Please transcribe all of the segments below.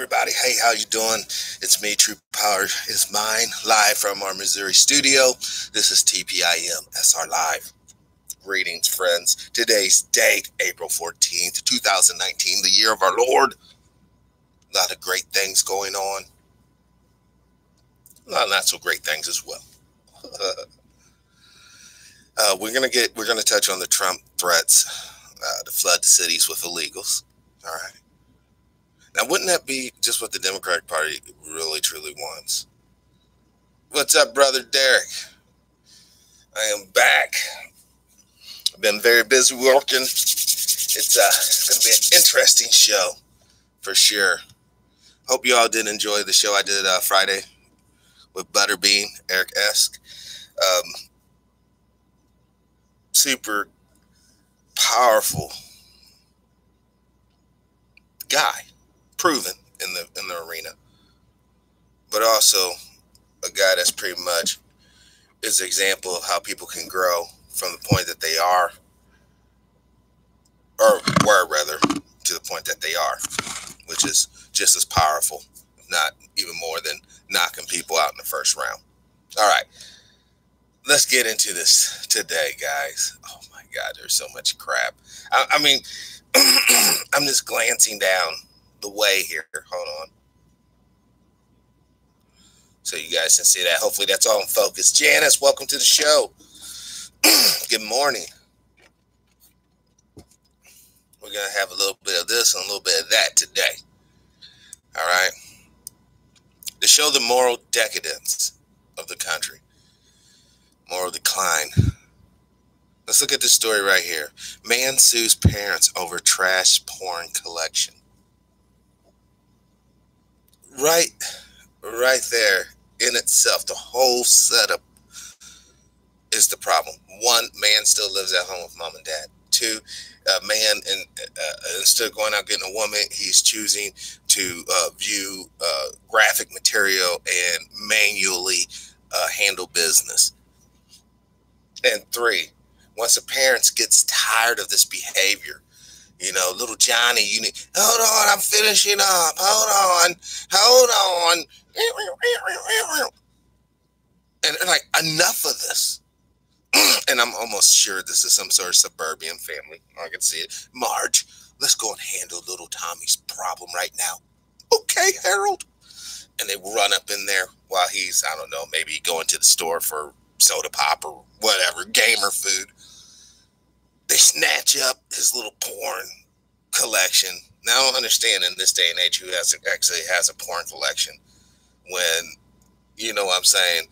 everybody. Hey, how you doing? It's me, True Power is Mine, live from our Missouri studio. This is TPIM SR Live. Greetings, friends. Today's date, April 14th, 2019, the year of our Lord. A lot of great things going on. A lot of not so great things as well. We're gonna touch on the Trump threats to flood the cities with illegals. All right. Now, wouldn't that be just what the Democratic Party really, truly wants? What's up, brother Derek? I am back. I've been very busy working. It's going to be an interesting show, for sure. Hope you all did enjoy the show I did Friday with Butterbean, Eric-esque. Super powerful guy. Proven in the arena, but also a guy that's pretty much is an example of how people can grow from the point that they are, or were rather, to the point that they are, which is just as powerful, if not even more, than knocking people out in the first round. All right, let's get into this today, guys. Oh my God, there's so much crap. I mean, I'm just glancing down the way here. Hold on. So you guys can see that. Hopefully that's all in focus. Janice, welcome to the show. Good morning. We're going to have a little bit of this and a little bit of that today. All right. To show the moral decadence of the country. Moral decline. Let's look at this story right here. Man sues parents over trash porn collection. Right there in itself, the whole setup is the problem. One, man still lives at home with mom and dad. Two, man, instead of going out getting a woman, he's choosing to view graphic material and manually handle business. And three, once a parent gets tired of this behavior, you know, little Johnny, you need, hold on, I'm finishing up. Hold on. And like, enough of this. And I'm almost sure this is some sort of suburban family. I can see it. Marge, let's go and handle little Tommy's problem right now. Okay, Harold. And they run up in there while he's, I don't know, maybe going to the store for soda pop or whatever, gamer food. They snatch up his little porn collection. Now, I don't understand in this day and age who actually has a porn collection when, you know what I'm saying,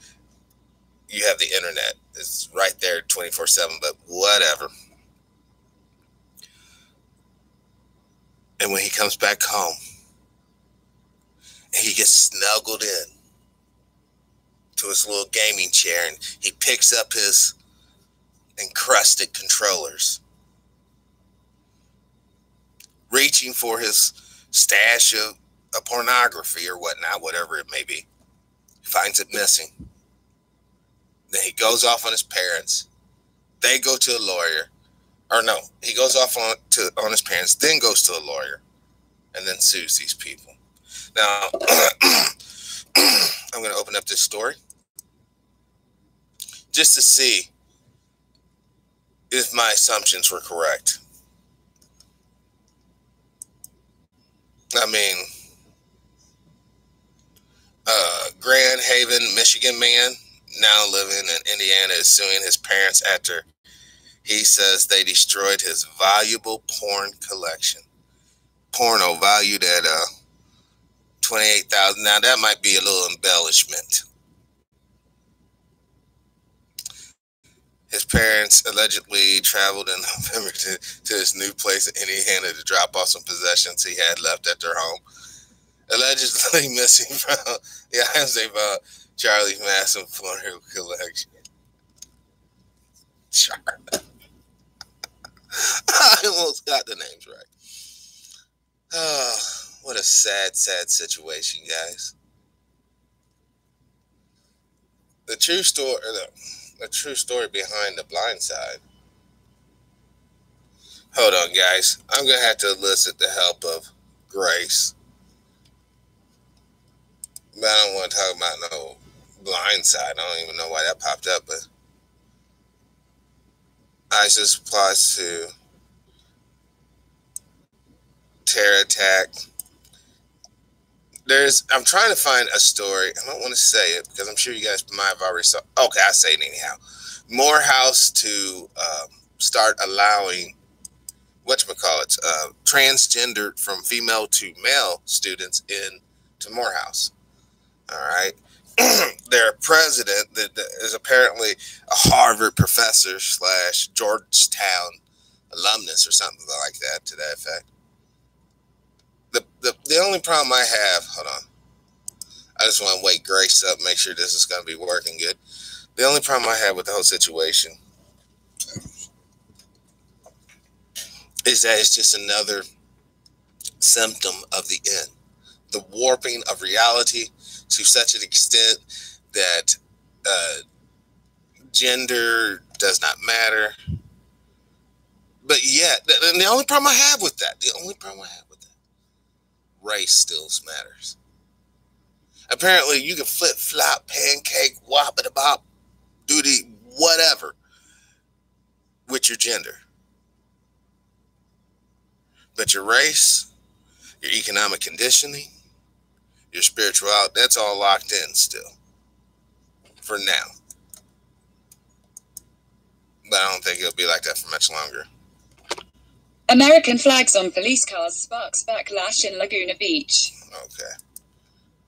you have the internet. It's right there 24/7, but whatever. And when he comes back home, he gets snuggled in to his little gaming chair and he picks up his encrusted controllers, reaching for his stash of pornography or whatnot, whatever it may be. Finds it missing. Then he goes off on his parents. They go to a lawyer. Or no, he goes off on his parents, then goes to a lawyer, and then sues these people. Now, I'm going to open up this story just to see if my assumptions were correct. I mean, Grand Haven, Michigan man, now living in Indiana, is suing his parents after he says they destroyed his valuable porn collection. Porno valued at $28,000. Now that might be a little embellishment. His parents allegedly traveled in November to his new place in Indiana to drop off some possessions he had left at their home. Allegedly missing from the items they bought Charlie's massive porn collection. Charlie. I almost got the names right. Oh, what a sad, sad situation, guys. The true story behind The Blind Side. Hold on, guys. I'm going to have to elicit the help of Grace. But I don't want to talk about no Blind Side. I don't even know why that popped up, but ISIS plots to terror attack. I'm trying to find a story. I don't want to say it because I'm sure you guys might have already saw. Okay, I say it anyhow. Morehouse to start allowing whatchamacallit, transgender from female to male students into Morehouse. All right. Their president that is apparently a Harvard professor / Georgetown alumnus or something like that to that effect. The only problem I have, hold on, I just want to wake Grace up, make sure this is going to be working good. The only problem I have with the whole situation is that it's just another symptom of the end. The warping of reality to such an extent that gender does not matter. But yet, the only problem I have with that, race still matters. Apparently, you can flip, flop, pancake, wop it bop, do the whatever with your gender. But your race, your economic conditioning, your spirituality, that's all locked in still. For now. But I don't think it'll be like that for much longer. American flags on police cars sparks backlash in Laguna Beach. Okay.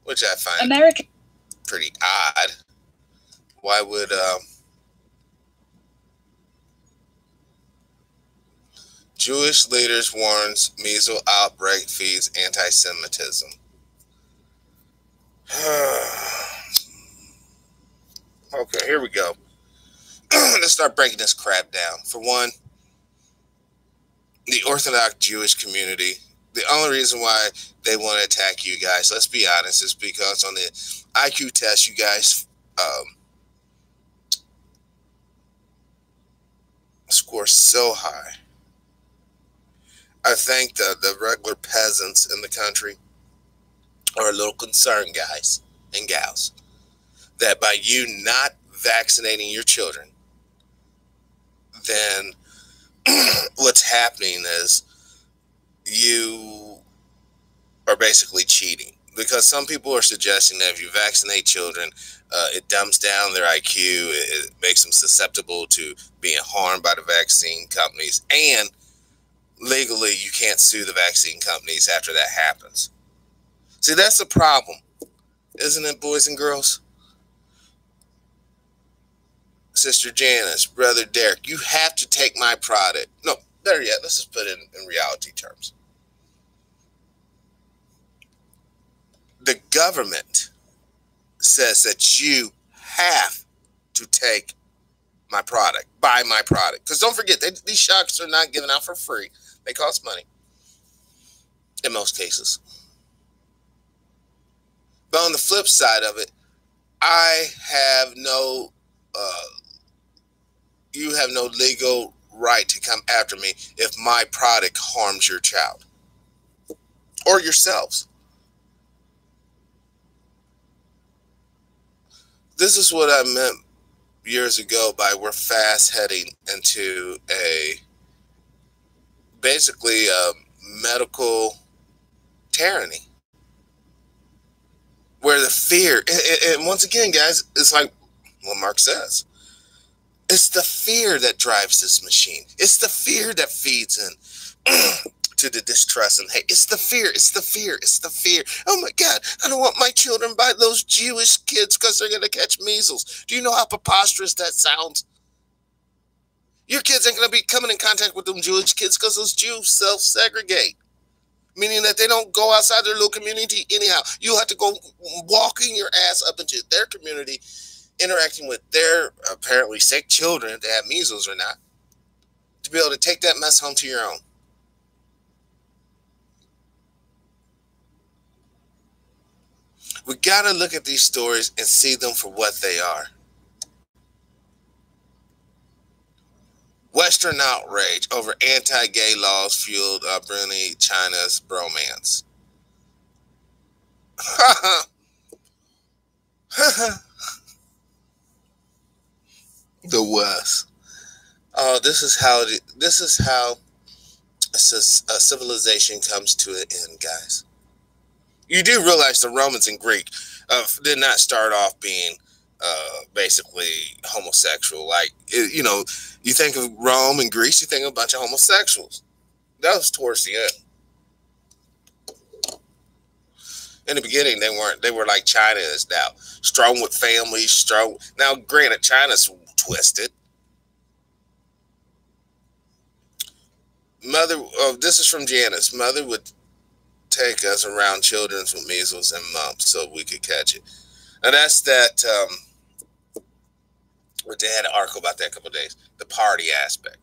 Which I find pretty odd. Why would Jewish leaders warns measles outbreak feeds anti-Semitism? Okay, here we go. Let's start breaking this crap down. For one, the Orthodox Jewish community, the only reason why they want to attack you guys, let's be honest, is because on the IQ test, you guys score so high. I think the regular peasants in the country are a little concerned, guys and gals, that by you not vaccinating your children, then what's happening is you are basically cheating. Because some people are suggesting that if you vaccinate children, it dumbs down their IQ, it makes them susceptible to being harmed by the vaccine companies, and legally you can't sue the vaccine companies after that happens. See, that's the problem, isn't it, boys and girls? Sister Janice, Brother Derek, you have to take my product. No, better yet, let's just put it in reality terms. The government says that you have to take my product, buy my product. Because don't forget, these shots are not given out for free. They cost money in most cases. But on the flip side of it, you have no legal right to come after me if my product harms your child or yourselves. This is what I meant years ago by we're fast heading into basically a medical tyranny. Where the fear, and once again, guys, it's like what Mark says. It's the fear that drives this machine. It's the fear that feeds in to the distrust and hate. It's the fear. It's the fear. It's the fear. Oh my God, I don't want my children by those Jewish kids because they're going to catch measles. Do you know how preposterous that sounds? Your kids ain't going to be coming in contact with them Jewish kids because those Jews self-segregate. Meaning that they don't go outside their little community anyhow. You have to go walking your ass up into their community, interacting with their apparently sick children, if they have measles or not, to be able to take that mess home to your own. We got to look at these stories and see them for what they are. Western outrage over anti-gay laws fueled Brunei, China's bromance. The worst. Oh, this is how a civilization comes to an end, guys. You do realize the Romans and Greek did not start off being basically homosexual. Like, you know, you think of Rome and Greece, you think of a bunch of homosexuals. That was towards the end. In the beginning, they weren't. They were like China is now, strong with families, strong. Now, granted, China's twisted. Mother, this is from Janice. Mother would take us around children with measles and mumps so we could catch it. Now that's that. They had an article about that a couple of days. The party aspect.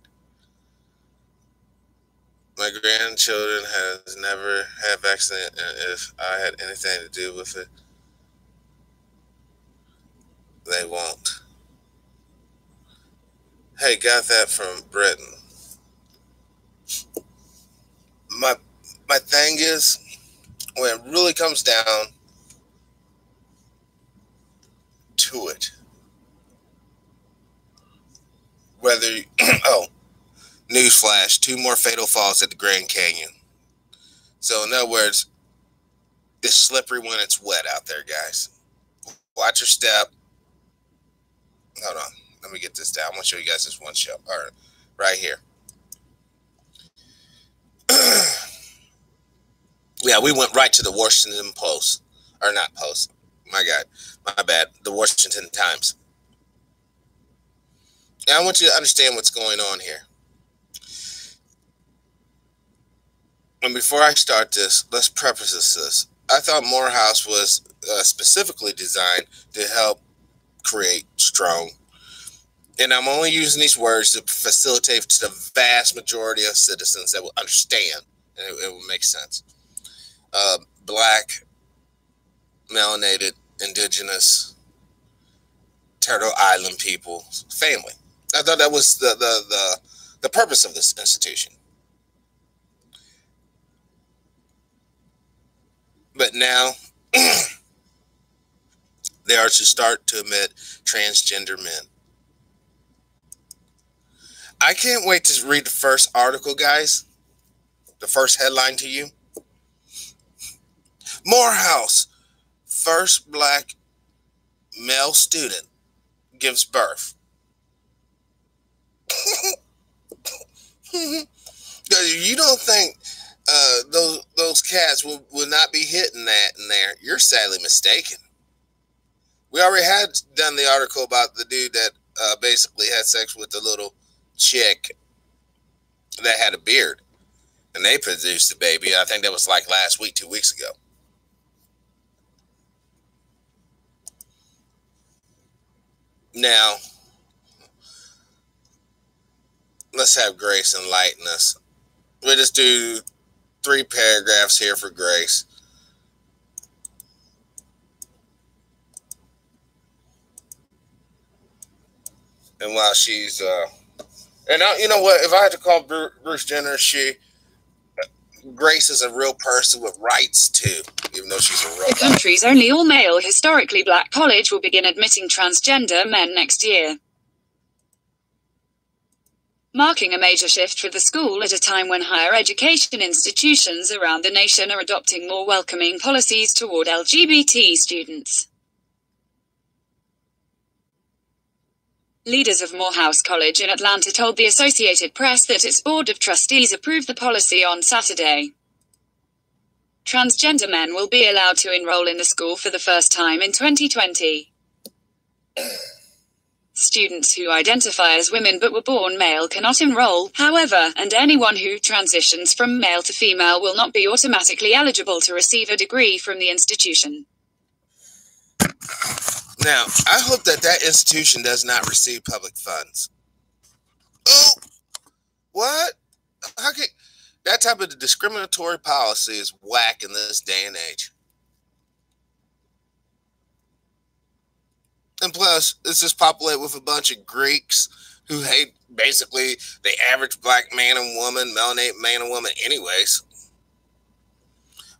My grandchildren has never had vaccine, and if I had anything to do with it, they won't. Hey, got that from Britain. My thing is, when it really comes down to it, whether newsflash, 2 more fatal falls at the Grand Canyon. So in other words, it's slippery when it's wet out there, guys. Watch your step. Hold on, let me get this down. I want to show you guys this one show. All right, right here. Yeah, we went right to the Washington Post. Or not Post. My God. My bad. The Washington Times. And I want you to understand what's going on here. And before I start this, let's preface this. I thought Morehouse was specifically designed to help create strong. And I'm only using these words to facilitate to the vast majority of citizens that will understand. And it will make sense. Black, melanated, indigenous, Turtle Island people, family. I thought that was the purpose of this institution. But now they are to start to admit transgender men. I can't wait to read the first article, guys. The first headline to you. Morehouse, first black male student gives birth. You don't think those cats will not be hitting that in there? You're sadly mistaken. We already had done the article about the dude that basically had sex with the little chick that had a beard, and they produced the baby. I think that was like last week, 2 weeks ago. Now, let's have Grace enlighten us. We'll just do 3 paragraphs here for Grace. And while she's, and you know what? If I had to call Bruce Jenner, Grace is a real person with rights too, even though she's a robot. The country's only all-male historically black college will begin admitting transgender men next year, marking a major shift for the school at a time when higher education institutions around the nation are adopting more welcoming policies toward LGBT students. Leaders of Morehouse College in Atlanta told the Associated Press that its board of trustees approved the policy on Saturday. Transgender men will be allowed to enroll in the school for the first time in 2020. Students who identify as women but were born male cannot enroll, however, and anyone who transitions from male to female will not be automatically eligible to receive a degree from the institution. Now, I hope that institution does not receive public funds. Oh, what? How can that type of discriminatory policy is whack in this day and age? And plus, it's just populated with a bunch of Greeks who hate basically the average black man and woman, melanated man and woman anyways.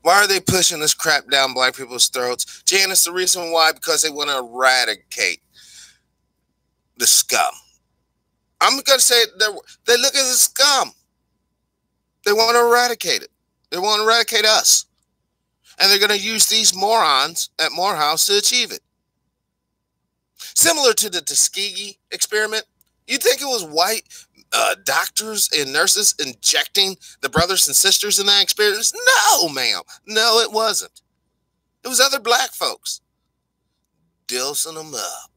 Why are they pushing this crap down black people's throats? Janice, the reason why, because they want to eradicate the scum. I'm going to say they look at the scum. They want to eradicate it. They want to eradicate us. And they're going to use these morons at Morehouse to achieve it. Similar to the Tuskegee experiment, you think it was white doctors and nurses injecting the brothers and sisters in that experience? No, ma'am. No, it wasn't. It was other black folks dosing them up.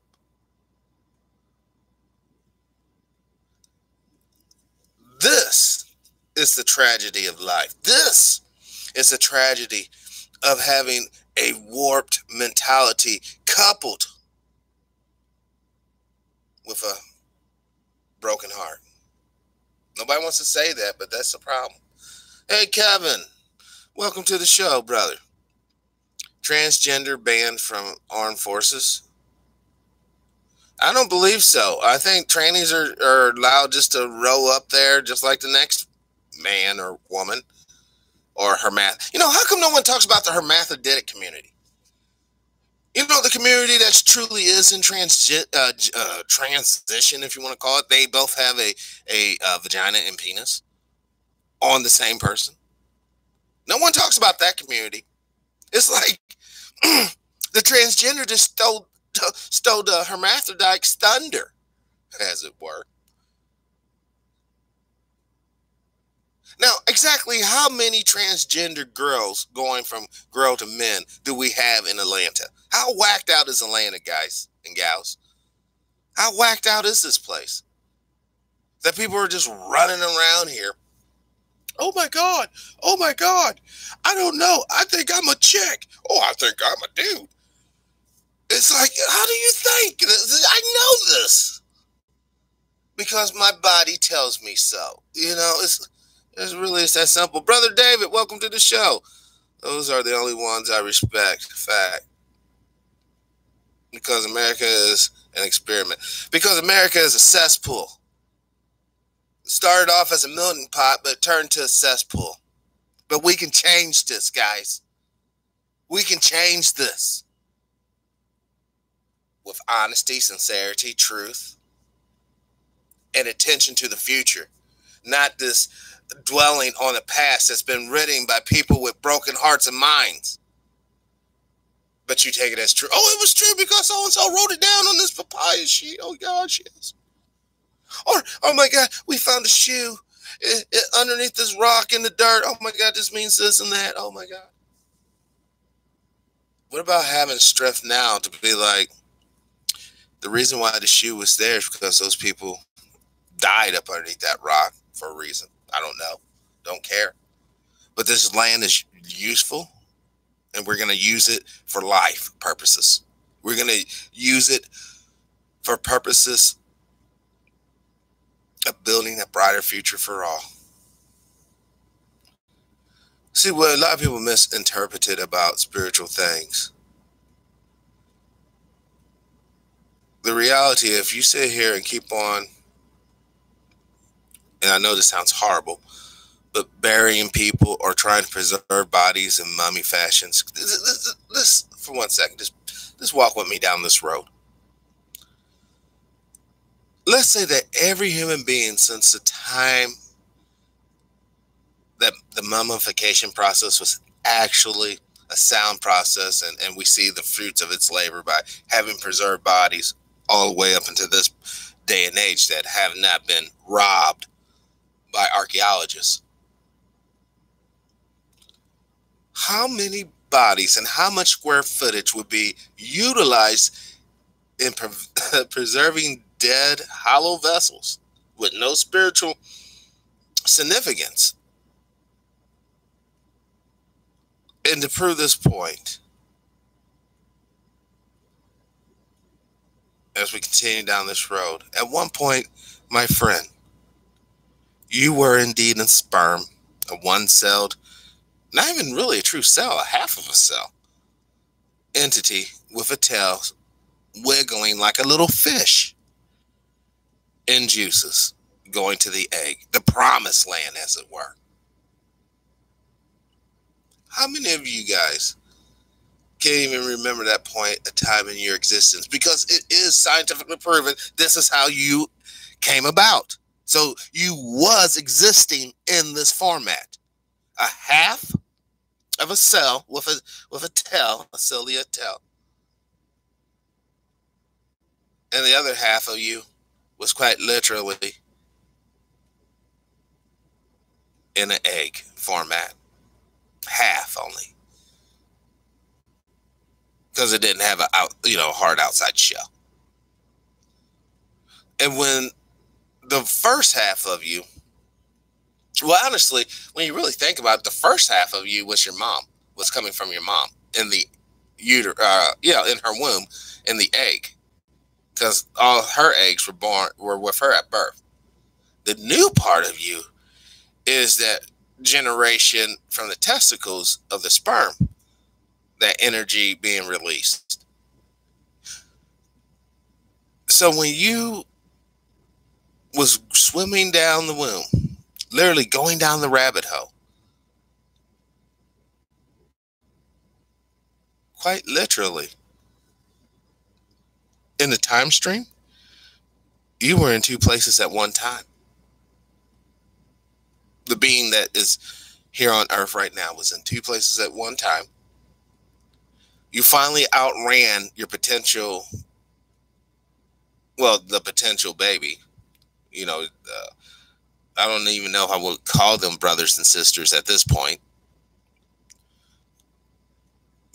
This is the tragedy of life. This is the tragedy of having a warped mentality coupled with a broken heart. Nobody wants to say that, but that's the problem. Hey, Kevin, welcome to the show, brother. Transgender banned from armed forces? I don't believe so. I think trannies are allowed just to roll up there just like the next man or woman or hermaphrodite. You know, how come no one talks about the hermaphroditic community? You know, the community that truly is in transition, if you want to call it. They both have a vagina and penis on the same person. No one talks about that community. It's like the transgender just stole the hermaphrodite's thunder, as it were. Now, exactly how many transgender girls going from girl to men do we have in Atlanta? How whacked out is Atlanta, guys and gals? How whacked out is this place? That people are just running around here. Oh my God. Oh my God. I don't know. I think I'm a chick. Oh, I think I'm a dude. It's like, how do you think? I know this. Because my body tells me so. You know, it's that simple. Brother David, welcome to the show. Those are the only ones I respect. Fact. Because America is an experiment. Because America is a cesspool. It started off as a melting pot, but it turned to a cesspool. But we can change this, guys. We can change this. With honesty, sincerity, truth, and attention to the future. Not this dwelling on the past that's been written by people with broken hearts and minds. But you take it as true. Oh, it was true because so-and-so wrote it down on this papaya sheet. Oh, gosh, yes. Or, oh, my God, we found a shoe underneath this rock in the dirt. Oh, my God, this means this and that. Oh, my God. What about having strength now to be like, the reason why the shoe was there is because those people died up underneath that rock for a reason. I don't know. Don't care. But this land is useful, and we're going to use it for life purposes. We're going to use it for purposes of building a brighter future for all. See, what a lot of people misinterpreted about spiritual things. The reality, if you sit here and keep on, and I know this sounds horrible, but burying people or trying to preserve bodies in mummy fashions. This for 1 second, just walk with me down this road. Let's say that every human being since the time that the mummification process was actually a sound process, and we see the fruits of its labor by having preserved bodies all the way up into this day and age that have not been robbed by archaeologists. How many bodies and how much square footage would be utilized in preserving dead, hollow vessels with no spiritual significance? And to prove this point, as we continue down this road, at one point, my friend, you were indeed a sperm, a one-celled, not even really a true cell, a half of a cell entity with a tail wiggling like a little fish in juices going to the egg, the promised land, as it were. How many of you guys can't even remember that point, a time in your existence? Because it is scientifically proven this is how you came about. So you was existing in this format. A half of a cell with a tail, a cilia tail. And the other half of you was quite literally in an egg format. Half only. Because it didn't have a hard outside shell. And when the first half of you, well, honestly, when you really think about it, the first half of you was your mom, was coming from your mom in the in her womb, in the egg, because all her eggs were with her at birth. The new part of you is that generation from the testicles of the sperm, that energy being released. So when you was swimming down the womb, literally going down the rabbit hole, quite literally, in the time stream, you were in two places at one time. The being that is here on Earth right now was in two places at one time. You finally outran your potential, the potential baby. I don't even know how we'll call them brothers and sisters at this point.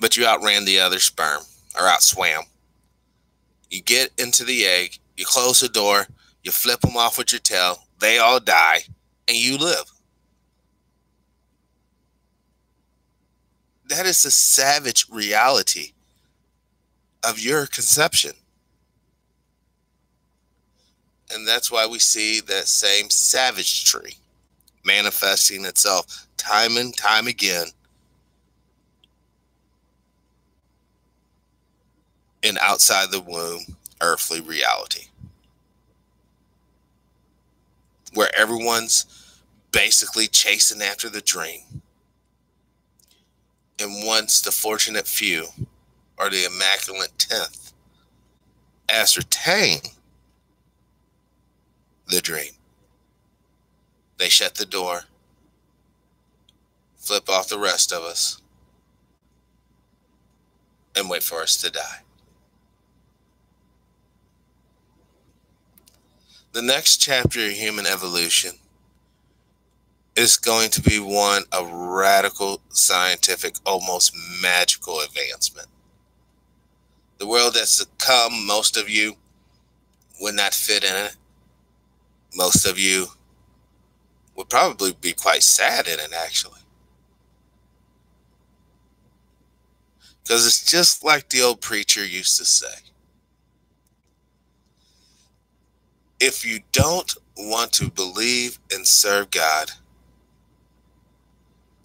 But you outran the other sperm, or outswam. You get into the egg, you close the door, you flip them off with your tail, they all die, and you live. That is the savage reality of your conception. And that's why we see that same savagery manifesting itself time and time again in outside the womb earthly reality, where everyone's basically chasing after the dream. And once the fortunate few, or the immaculate 10th, ascertain the dream, they shut the door, flip off the rest of us, and wait for us to die. The next chapter of human evolution is going to be one of radical, scientific, almost magical advancement. The world that's to come, most of you would not fit in it. Most of you would probably be quite sad in it, actually. Because it's just like the old preacher used to say. If you don't want to believe and serve God,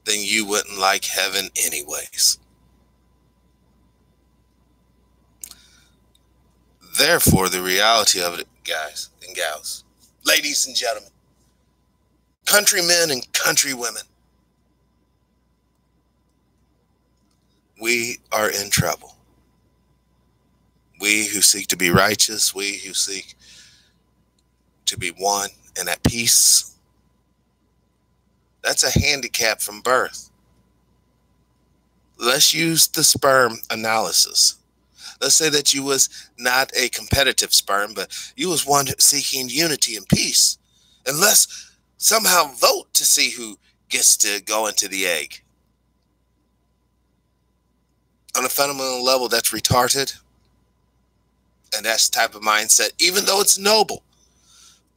then you wouldn't like heaven anyways. Therefore, the reality of it, guys and gals, ladies and gentlemen, countrymen and countrywomen, we are in trouble. We who seek to be righteous, we who seek to be one and at peace, that's a handicap from birth. Let's use the sperm analysis. Let's say that you was not a competitive sperm, but you was one seeking unity and peace. And let's somehow vote to see who gets to go into the egg. On a fundamental level, that's retarded. And that's the type of mindset, even though it's noble.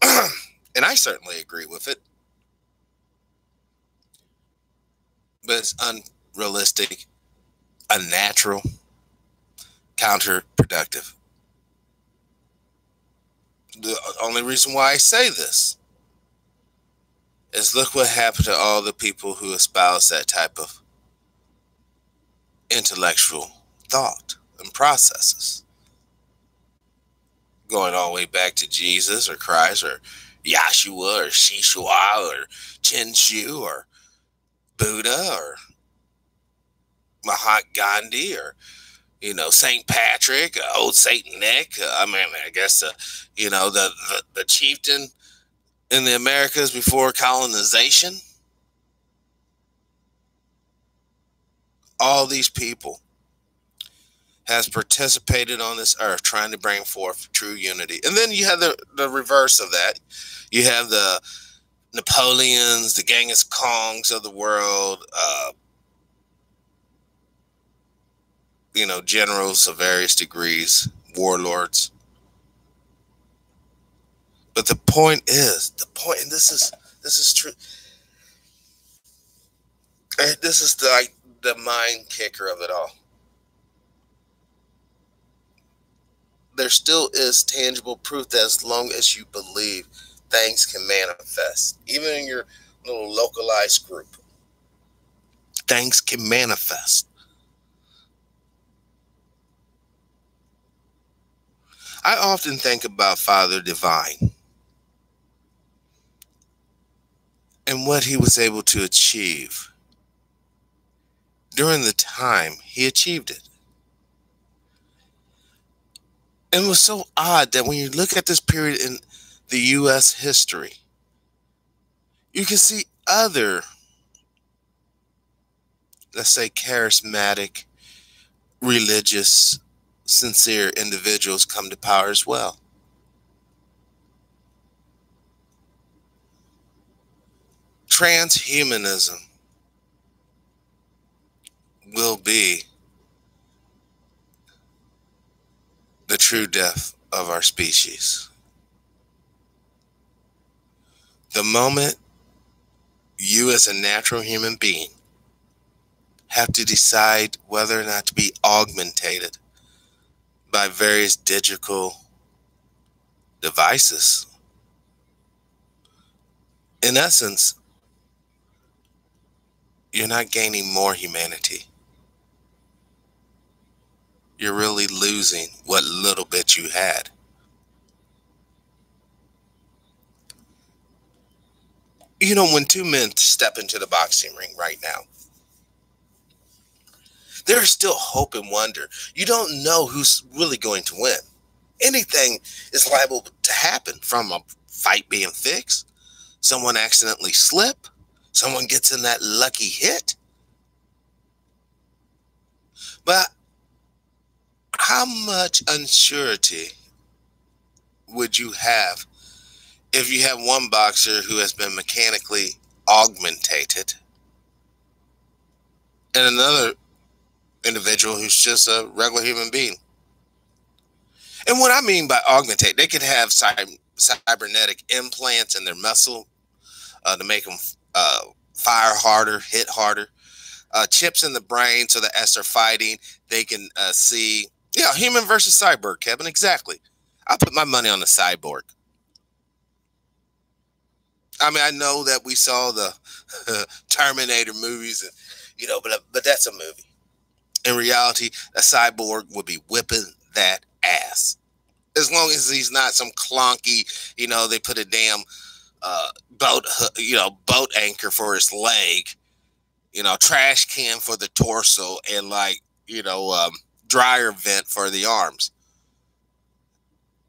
And I certainly agree with it. But it's unrealistic, unnatural, counterproductive. The only reason why I say this is look what happened to all the people who espouse that type of intellectual thought and processes. Going all the way back to Jesus or Christ or Yahshua or Shishua or Chinshu or Buddha or Mahatma Gandhi or, St. Patrick, old Saint Nick. I guess, the chieftain in the Americas before colonization. All these people has participated on this earth trying to bring forth true unity. And then you have the reverse of that. You have the Napoleons, the Genghis Kongs of the world, generals of various degrees, warlords. But the point, and this is true. This is the mind kicker of it all. There still is tangible proof that as long as you believe, things can manifest. Even in your little localized group, things can manifest. I often think about Father Divine and what he was able to achieve during the time he achieved it. And it was so odd that when you look at this period in the U.S. history, you can see other, let's say, charismatic, religious, sincere individuals come to power as well. Transhumanism will be the true death of our species. The moment you as a natural human being have to decide whether or not to be augmented by various digital devices, in essence, you're not gaining more humanity. You're really losing what little bit you had. When two men step into the boxing ring right now, there's still hope and wonder. You don't know who's really going to win. Anything is liable to happen, from a fight being fixed, someone accidentally slip, someone gets in that lucky hit. But how much uncertainty would you have if you have one boxer who has been mechanically augmented and another individual who's just a regular human being? And what I mean by augmented, they could have cybernetic implants in their muscle to make them fire harder, hit harder, chips in the brain so that as they're fighting, they can see. Yeah, human versus cyborg, Kevin, exactly. I put my money on the cyborg. I mean, I know that we saw the Terminator movies, and, but that's a movie. In reality, a cyborg would be whipping that ass. As long as he's not some clunky, they put a damn boat anchor for his leg, trash can for the torso, and dryer vent for the arms.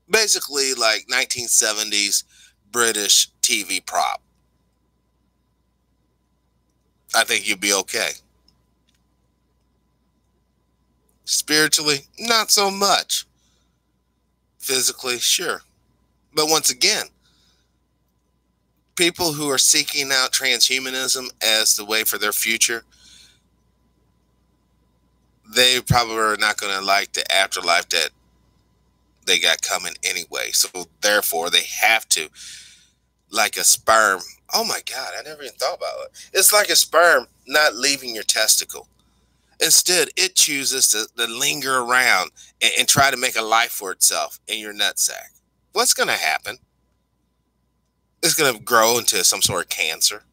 Basically, like 1970s British TV prop. I think you'd be okay. Spiritually, not so much. Physically, sure. But once again, people who are seeking out transhumanism as the way for their future, they probably are not going to like the afterlife that they got coming anyway. So therefore, they have to, like a sperm. Oh my God, I never even thought about it. It's like a sperm not leaving your testicle. Instead, it chooses to linger around and try to make a life for itself in your nutsack. What's going to happen? It's going to grow into some sort of cancer.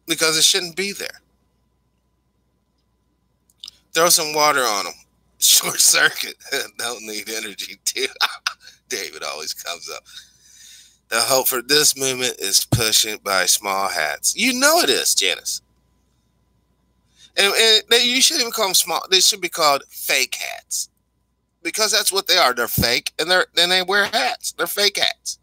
Because it shouldn't be there. Throw some water on them. Short circuit. Don't need energy too. David always comes up. The hope for this movement is pushing by small hats. You know it is, Janice. And you shouldn't even call them small. They should be called fake hats. Because that's what they are. They're fake, and they wear hats. They're fake hats.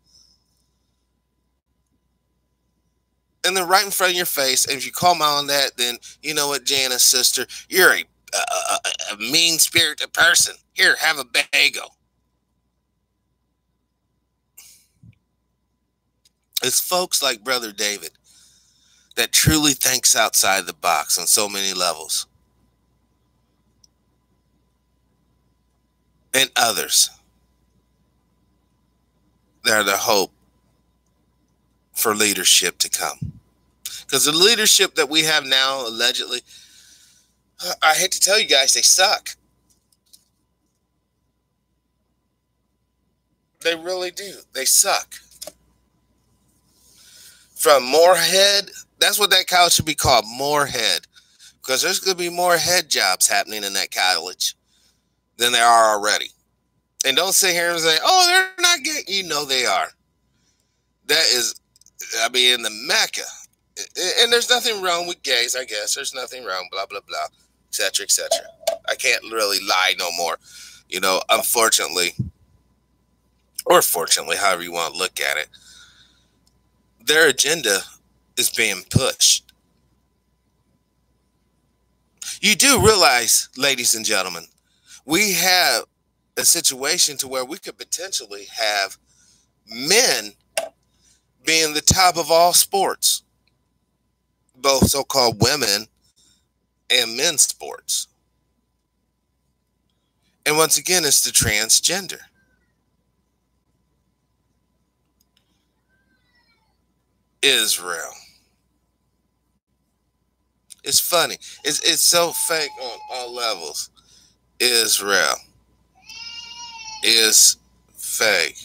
And they're right in front of your face. And if you call them on that, then you know what, Jana's sister, you're a mean-spirited person. Here, have a bagel. It's folks like Brother David that truly thinks outside the box on so many levels. And others that are the hope for leadership to come. Because the leadership that we have now, allegedly, I hate to tell you guys, they suck. They really do. They suck. From Morehead, that's what that college should be called, Morehead. Because there's going to be more head jobs happening in that college than there are already. And don't sit here and say, oh, they're not getting, you know they are. That is, I mean, in the Mecca. And there's nothing wrong with gays, I guess. There's nothing wrong, blah, blah, blah, etc., etc. I can't really lie no more. You know, unfortunately, or fortunately, however you want to look at it, their agenda is being pushed. You do realize, ladies and gentlemen, we have a situation to where we could potentially have men being the top of all sports, both so-called women and men's sports. And once again, it's the transgender. Israel. It's funny. It's so fake on all levels. Israel is fake.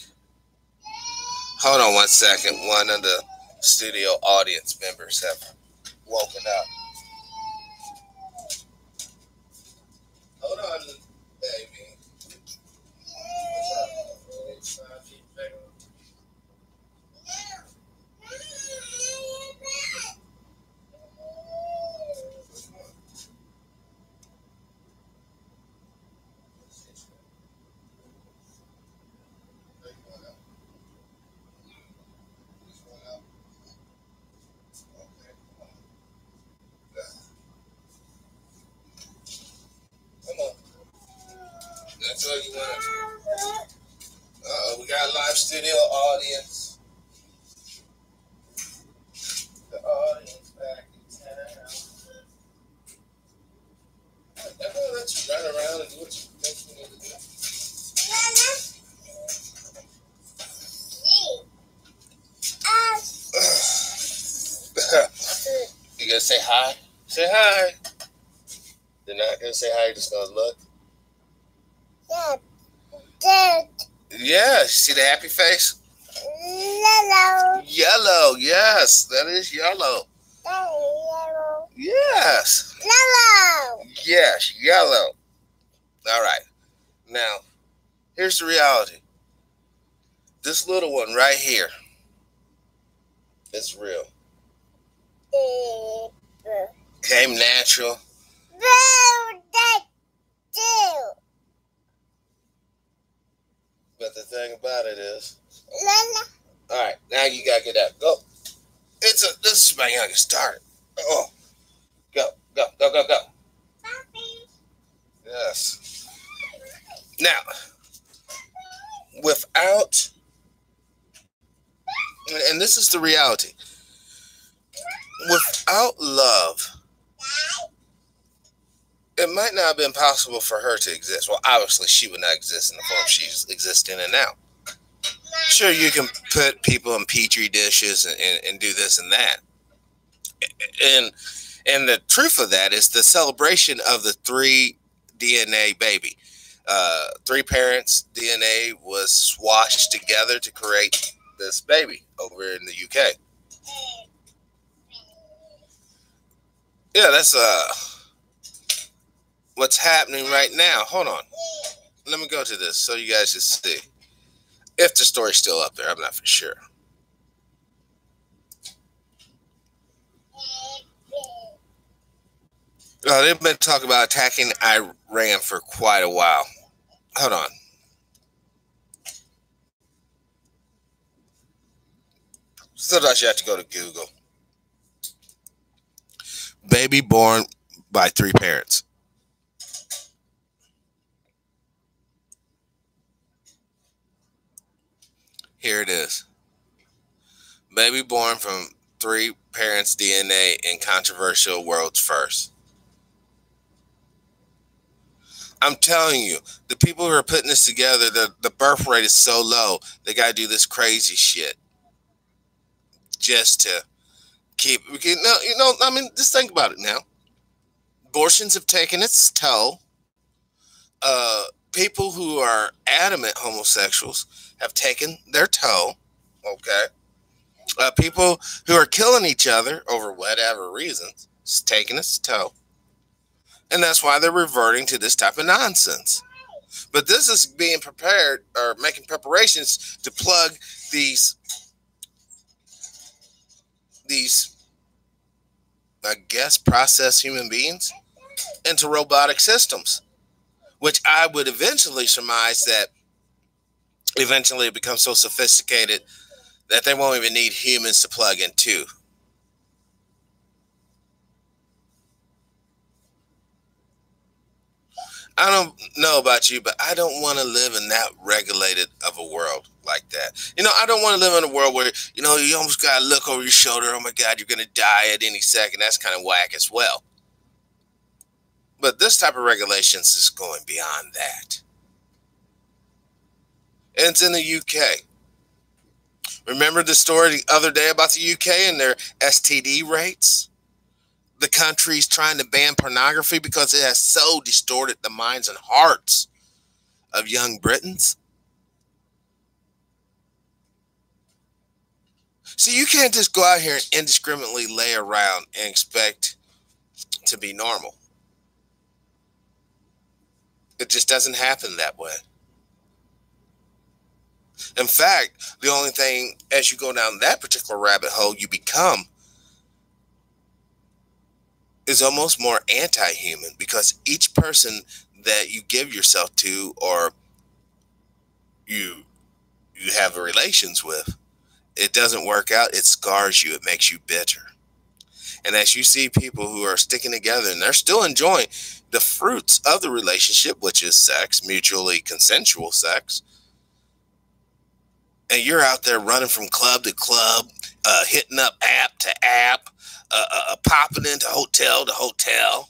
Hold on one second. One of the studio audience members have woken up. Hold on, baby. That's all you want. We got a live studio audience. The audience back in town. I'm gonna let you run around and do what you think you need to do. You gonna say hi? Say hi. You're not gonna say hi, you're just gonna look. Yeah, see the happy face? Yellow. Yellow, yes, that is yellow. Yellow. Yes. Yellow. Yes, yellow. All right. Now, here's the reality. This little one right here is real. Came natural. But the thing about it is, all right, now you gotta get out. Go. This is my youngest. Start. Oh, go. Yes. Now, without, and this is the reality, without love, it might not have been possible for her to exist. Well, obviously, she would not exist in the form she's existing in now. Sure, you can put people in petri dishes and do this and that. And the truth of that is the celebration of the 3 DNA baby. 3 parents' DNA was swashed together to create this baby over in the UK. Yeah, that's what's happening right now. Hold on. Let me go to this so you guys can see. If the story's still up there, I'm not for sure. They've been talking about attacking Iran for quite a while. Hold on. Sometimes you have to go to Google. Baby born by 3 parents. Here it is. Baby born from 3 parents' DNA in controversial world's first. I'm telling you, the people who are putting this together, the birth rate is so low, they got to do this crazy shit just to keep. I mean, just think about it now. Abortions have taken its toll. People who are adamant homosexuals have taken their toll. Okay. People who are killing each other over whatever reasons, it's taking its toll. And that's why they're reverting to this type of nonsense. But this is being prepared or making preparations to plug these I guess, processed human beings into robotic systems, which I would eventually surmise that eventually it becomes so sophisticated that they won't even need humans to plug into. I don't know about you, but I don't want to live in that regulated of a world like that. I don't want to live in a world where, you almost got to look over your shoulder. Oh my God, you're going to die at any second. That's kind of whack as well. But this type of regulations is going beyond that. And it's in the UK. Remember the story the other day about the UK and their STD rates? The country's trying to ban pornography because it has so distorted the minds and hearts of young Britons. See, you can't just go out here and indiscriminately lay around and expect to be normal. It just doesn't happen that way. In fact, the only thing, as you go down that particular rabbit hole, you become is almost more anti-human, because each person that you give yourself to or you have relations with, it doesn't work out. It scars you. It makes you bitter. And as you see people who are sticking together and they're still enjoying the fruits of the relationship, which is sex, mutually consensual sex, and you're out there running from club to club, hitting up app to app, popping into hotel to hotel.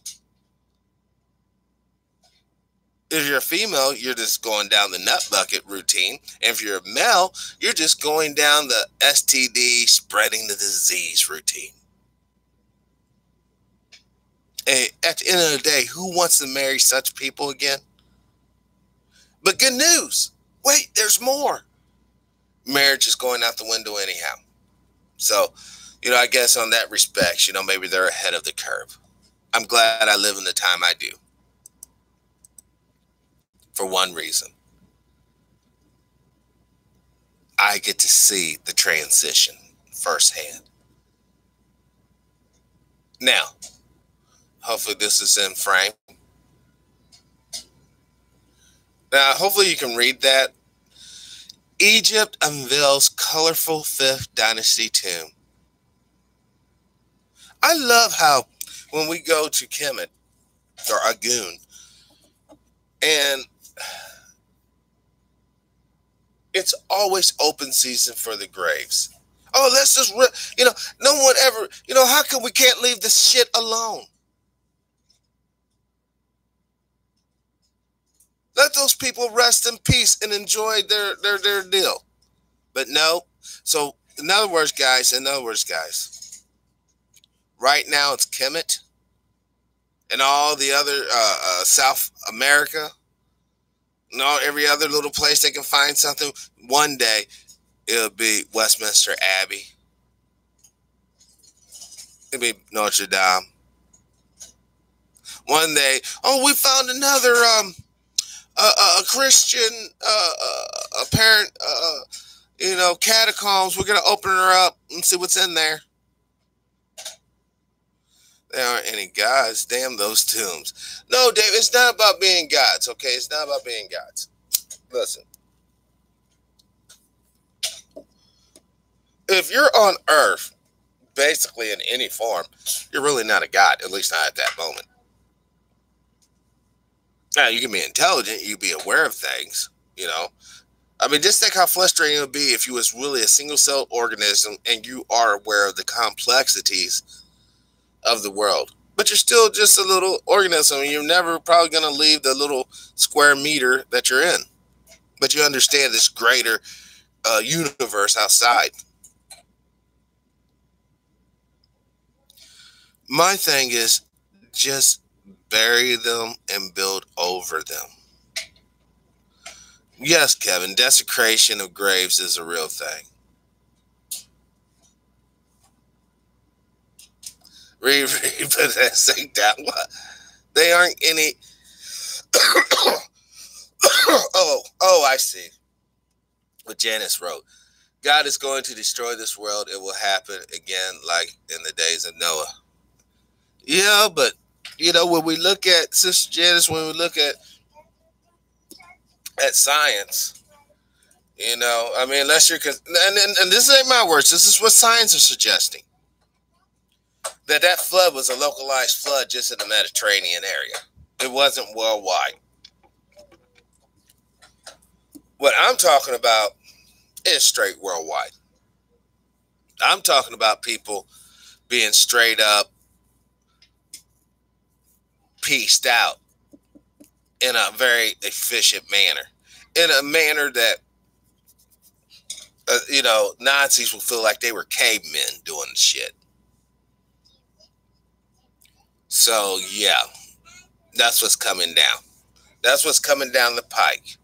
If you're a female, you're just going down the nut bucket routine. And if you're a male, you're just going down the STD spreading the disease routine. And at the end of the day, who wants to marry such people again? But good news. Wait, there's more. Marriage is going out the window anyhow. So, I guess on that respect, maybe they're ahead of the curve. I'm glad I live in the time I do. For one reason. I get to see the transition firsthand. Now, hopefully this is in frame. Now, hopefully you can read that. Egypt unveils colorful 5th dynasty tomb. I love how when we go to Kemet, or Agun, and it's always open season for the graves. Oh, let's just, no one ever, how come we can't leave this shit alone? Let those people rest in peace and enjoy their deal. But no. So, in other words, guys, right now it's Kemet and all the other South America and every other little place they can find something. One day, it'll be Westminster Abbey. It'll be Notre Dame. One day, we found another a Christian apparent catacombs. We're gonna open her up and see what's in there. There aren't any gods. Damn those tombs. No, Dave, it's not about being gods, okay? It's not about being gods. Listen. If you're on Earth, basically in any form, you're really not a god, at least not at that moment. Now, you can be intelligent, you can be aware of things, you know. I mean, just think how frustrating it would be if you was really a single-celled organism and you are aware of the complexities of the world. But you're still just a little organism, and you're never probably going to leave the little square meter that you're in. But you understand this greater universe outside. My thing is just bury them and build over them. Yes, Kevin, desecration of graves is a real thing. But that's like that one. They aren't any. I see. What Janice wrote. God is going to destroy this world. It will happen again like in the days of Noah. Yeah, but, you know, when we look at, Sister Janice, when we look at science, you know, I mean, unless you're, and this ain't my words, this is what science is suggesting. That flood was a localized flood just in the Mediterranean area. It wasn't worldwide. What I'm talking about is straight worldwide. I'm talking about people being straight up pieced out in a very efficient manner. In a manner that, you know, Nazis will feel like they were cavemen doing shit. So, yeah, that's what's coming down. That's what's coming down the pike.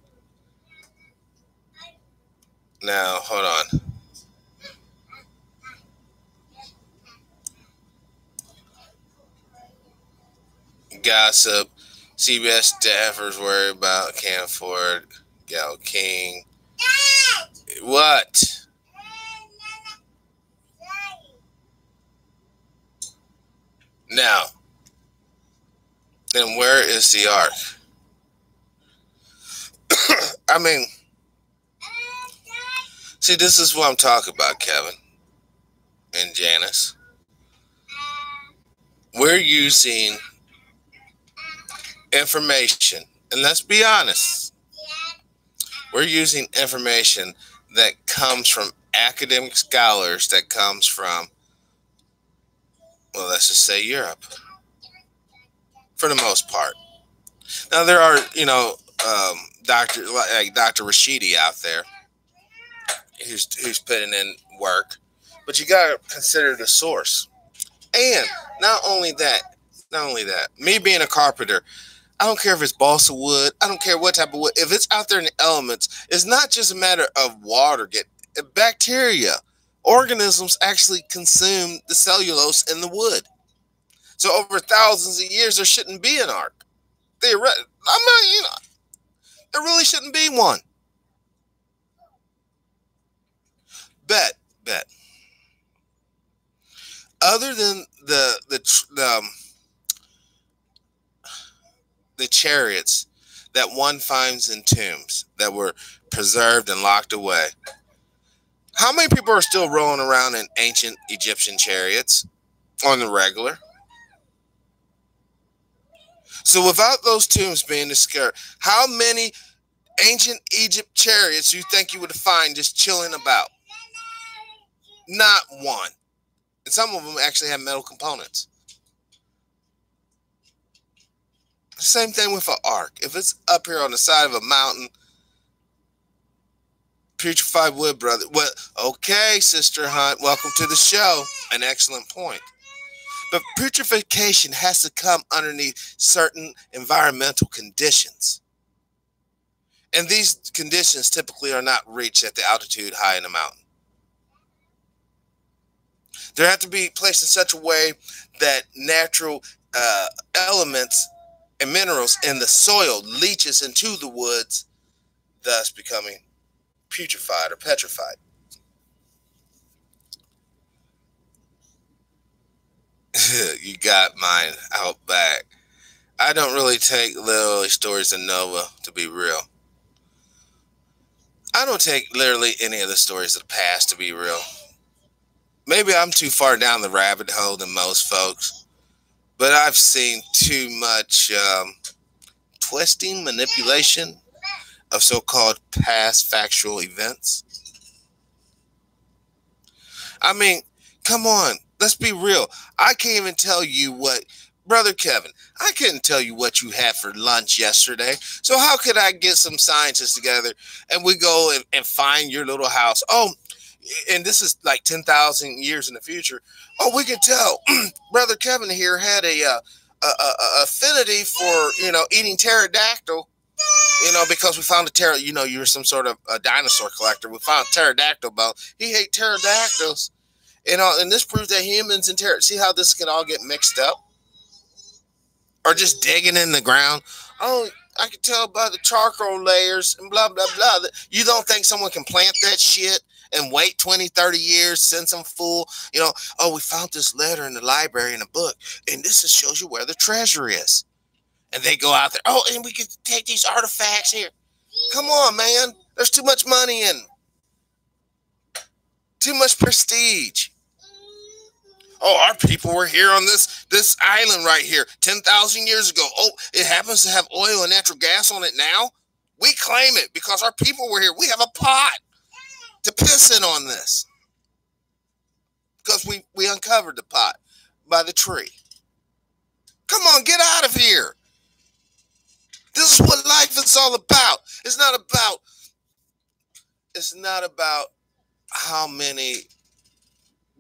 Now, hold on. Gossip. CBS staffers worry about can't afford Gal King. What? Now, then where is the ark? I mean, see, this is what I'm talking about, Kevin and Janice. We're using information, and let's be honest, we're using information that comes from academic scholars, that comes from, well, let's just say Europe, for the most part. Now, there are, you know, Dr. Rashidi out there who's putting in work, but you got to consider the source. And not only that, me being a carpenter, I don't care if it's balsa wood, I don't care what type of wood, if it's out there in the elements, it's not just a matter of water. Bacteria, organisms actually consume the cellulose in the wood. So over thousands of years, there shouldn't be an ark. There really shouldn't be one. Bet. Other than the chariots that one finds in tombs that were preserved and locked away, how many people are still rolling around in ancient Egyptian chariots on the regular? So without those tombs being discovered, how many ancient Egypt chariots do you think you would find just chilling about? Not one. And some of them actually have metal components. Same thing with an ark. If it's up here on the side of a mountain, putrefied wood, brother. Well, okay, Sister Hunt, welcome to the show. An excellent point. But putrefaction has to come underneath certain environmental conditions. And these conditions typically are not reached at the altitude high in the mountain. They have to be placed in such a way that natural elements and minerals in the soil leaches into the woods, thus becoming putrefied or petrified. You got mine out back. I don't really take literally stories of Noah to be real. I don't take literally any of the stories of the past to be real. Maybe I'm too far down the rabbit hole than most folks, but I've seen too much twisting, manipulation of so-called past factual events. I mean, come on, let's be real. I can't even tell you what, Brother Kevin, I couldn't tell you what you had for lunch yesterday. So how could I get some scientists together and we go and find your little house? Oh, and this is like 10,000 years in the future. Oh, we can tell Brother Kevin here had a affinity for, eating pterodactyl, because we found you're some sort of a dinosaur collector. We found pterodactyl bone. He ate pterodactyls, and this proves that humans and see how this can all get mixed up? Or just digging in the ground. Oh, I can tell by the charcoal layers and blah, blah, blah. You don't think someone can plant that shit and wait 20, 30 years, send some fool, oh, we found this letter in the library in a book, and this just shows you where the treasure is. And they go out there, oh, and we can take these artifacts here. Come on, man. There's too much money in. Too much prestige. Oh, our people were here on this island right here 10,000 years ago. Oh, it happens to have oil and natural gas on it now. We claim it because our people were here. We have a pot to piss in on this because we uncovered the pot by the tree. Come on, get out of here. This is what life is all about. It's not about how many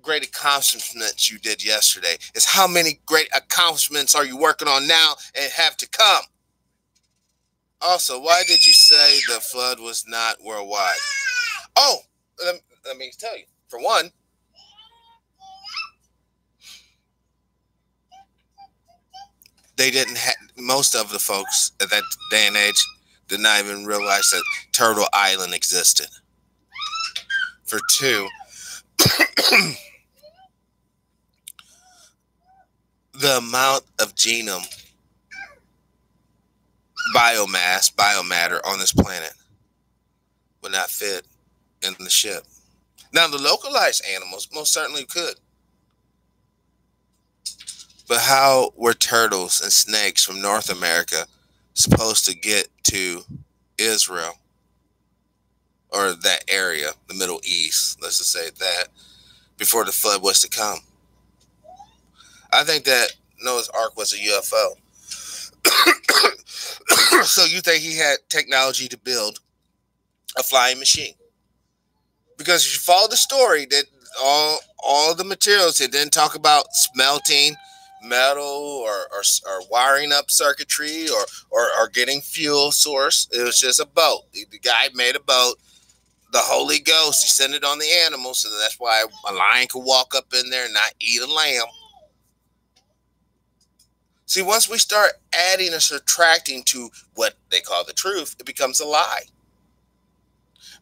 great accomplishments you did yesterday. It's how many great accomplishments are you working on now and have to come. Also, why did you say the flood was not worldwide? Oh, let me tell you. For one, they didn't have, most of the folks at that day and age did not even realize that Turtle Island existed. For two, the amount of genome biomatter on this planet would not fit in the ship. Now, the localized animals most certainly could. But how were turtles and snakes from North America supposed to get to Israel or that area, the Middle East, let's just say that, before the flood was to come? I think that Noah's Ark was a UFO. So you think he had technology to build a flying machine? Because if you follow the story, that all the materials, it didn't talk about smelting metal or wiring up circuitry or getting fuel source. It was just a boat. The guy made a boat. The Holy Ghost, he sent it on the animals, so that's why a lion could walk up in there and not eat a lamb. See, once we start adding or subtracting to what they call the truth, it becomes a lie.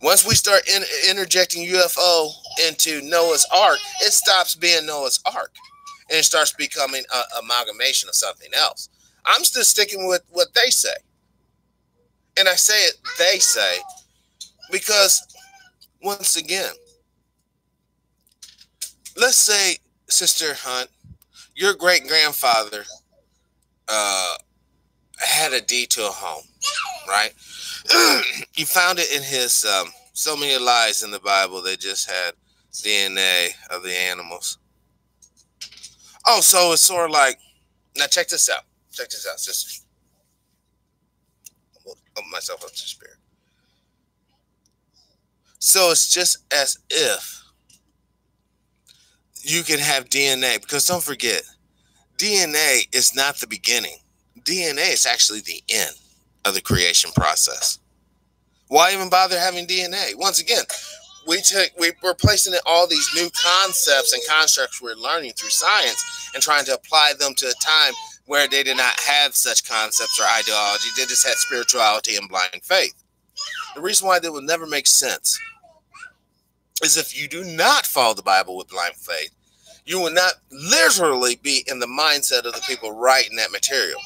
Once we start interjecting UFO into Noah's Ark, it stops being Noah's Ark. And it starts becoming an amalgamation of something else. I'm still sticking with what they say. And I say it, they say, because, once again, let's say, Sister Hunt, your great-grandfather had a detail home, right? You found it in his, so many lies in the Bible, they just had DNA of the animals. Oh, so it's sort of like, now check this out. Check this out, sister. I'll open myself up to spirit. So it's just as if you can have DNA, because don't forget, DNA is not the beginning. DNA is actually the end of the creation process. Why even bother having DNA? Once again, we're placing in all these new concepts and constructs we're learning through science and trying to apply them to a time where they did not have such concepts or ideology. They just had spirituality and blind faith. The reason why that would never make sense is if you do not follow the Bible with blind faith, You will not literally be in the mindset of the people writing that material.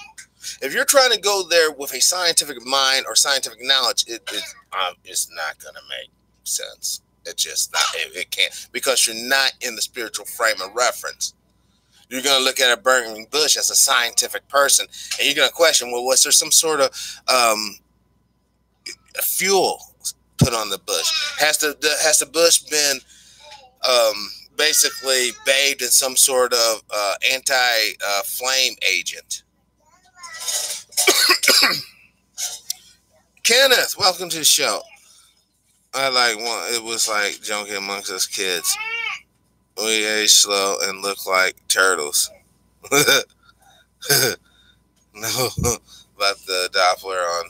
If you're trying to go there with a scientific mind or scientific knowledge, it's not going to make sense. It's just not. It can't, because you're not in the spiritual frame of reference. You're going to look at a burning bush as a scientific person, and you're going to question, well, was there some sort of fuel put on the bush? Has the bush been basically bathed in some sort of anti-flame agent? Kenneth, welcome to the show. It was like junkie amongst us kids. We age slow and look like turtles. No, about the Doppler on.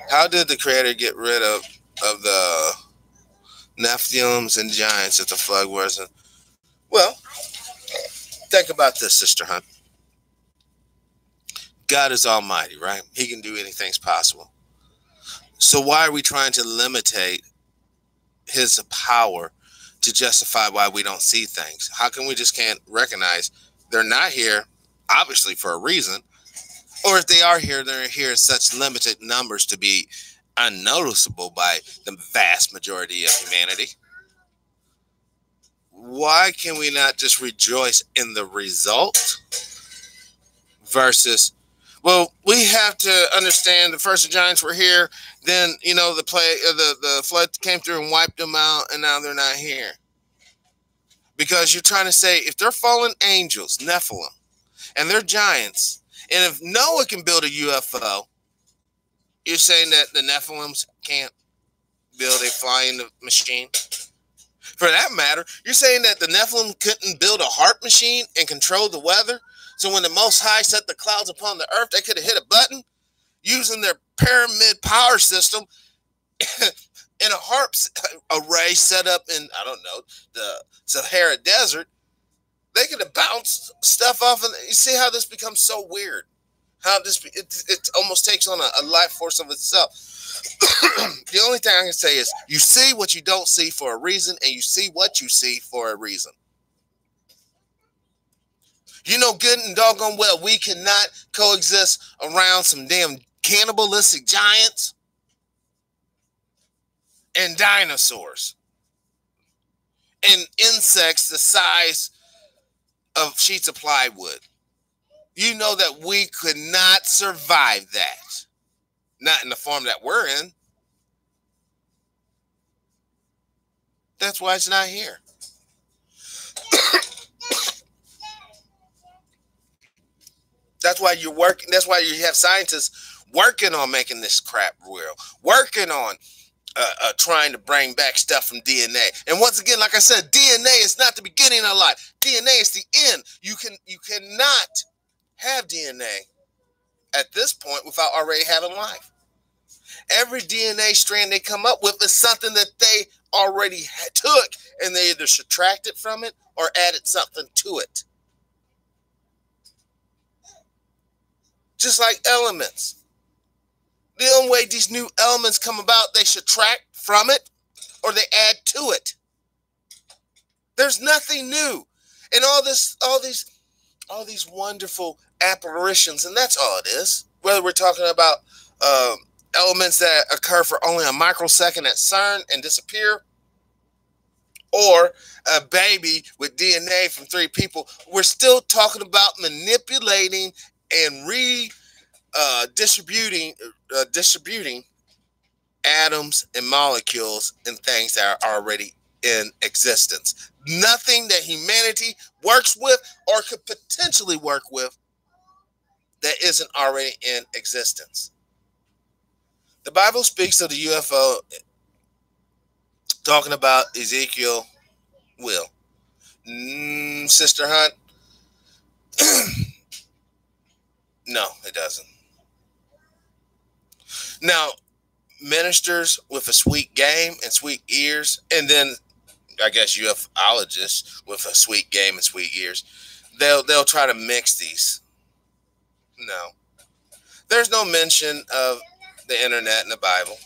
How did the creator get rid of the Nephilims and giants if the flood wasn't? Well, think about this, Sister Hunt. God is almighty, right? He can do anything's possible. So why are we trying to limitate his power to justify why we don't see things? How come we just can't recognize they're not here, obviously for a reason, or if they are here, they're here in such limited numbers to be unnoticeable by the vast majority of humanity? Why can we not just rejoice in the result versus, well, we have to understand the first giants were here, then, the flood came through and wiped them out, and now they're not here. Because you're trying to say, if they're fallen angels, Nephilim, and they're giants, and if Noah can build a UFO, you're saying that the Nephilims can't build a flying machine? For that matter, you're saying that the Nephilim couldn't build a HARP machine and control the weather? So when the Most High set the clouds upon the earth, they could have hit a button using their pyramid power system in a HARP array set up in, I don't know, the Sahara Desert. They could have bounced stuff off. And you see how this becomes so weird? How it almost takes on a life force of itself. The only thing I can say is you see what you don't see for a reason, and you see what you see for a reason. You know good and doggone well we cannot coexist around some damn cannibalistic giants and dinosaurs and insects the size of sheets of plywood. You know that we could not survive that. Not in the form that we're in. That's why it's not here. That's why you're working. That's why you have scientists working on making this crap real, working on trying to bring back stuff from DNA. And once again, like I said, DNA is not the beginning of life. DNA is the end. You cannot have DNA at this point without already having life. Every DNA strand they come up with is something that they already took, and they either subtracted from it or added something to it. Just like elements. The only way these new elements come about, they subtract from it or they add to it. There's nothing new. And all these wonderful apparitions, and that's all it is. Whether we're talking about elements that occur for only a microsecond at CERN and disappear, or a baby with DNA from 3 people, we're still talking about manipulating and distributing atoms and molecules and things that are already in existence. Nothing that humanity works with or could potentially work with that isn't already in existence. The Bible speaks of the UFO talking about Ezekiel will. Sister Hunt? No, it doesn't. Now, ministers with a sweet game and sweet ears, and then I guess ufologists with a sweet game and sweet ears, they'll try to mix these. No. There's no mention of the internet in the Bible.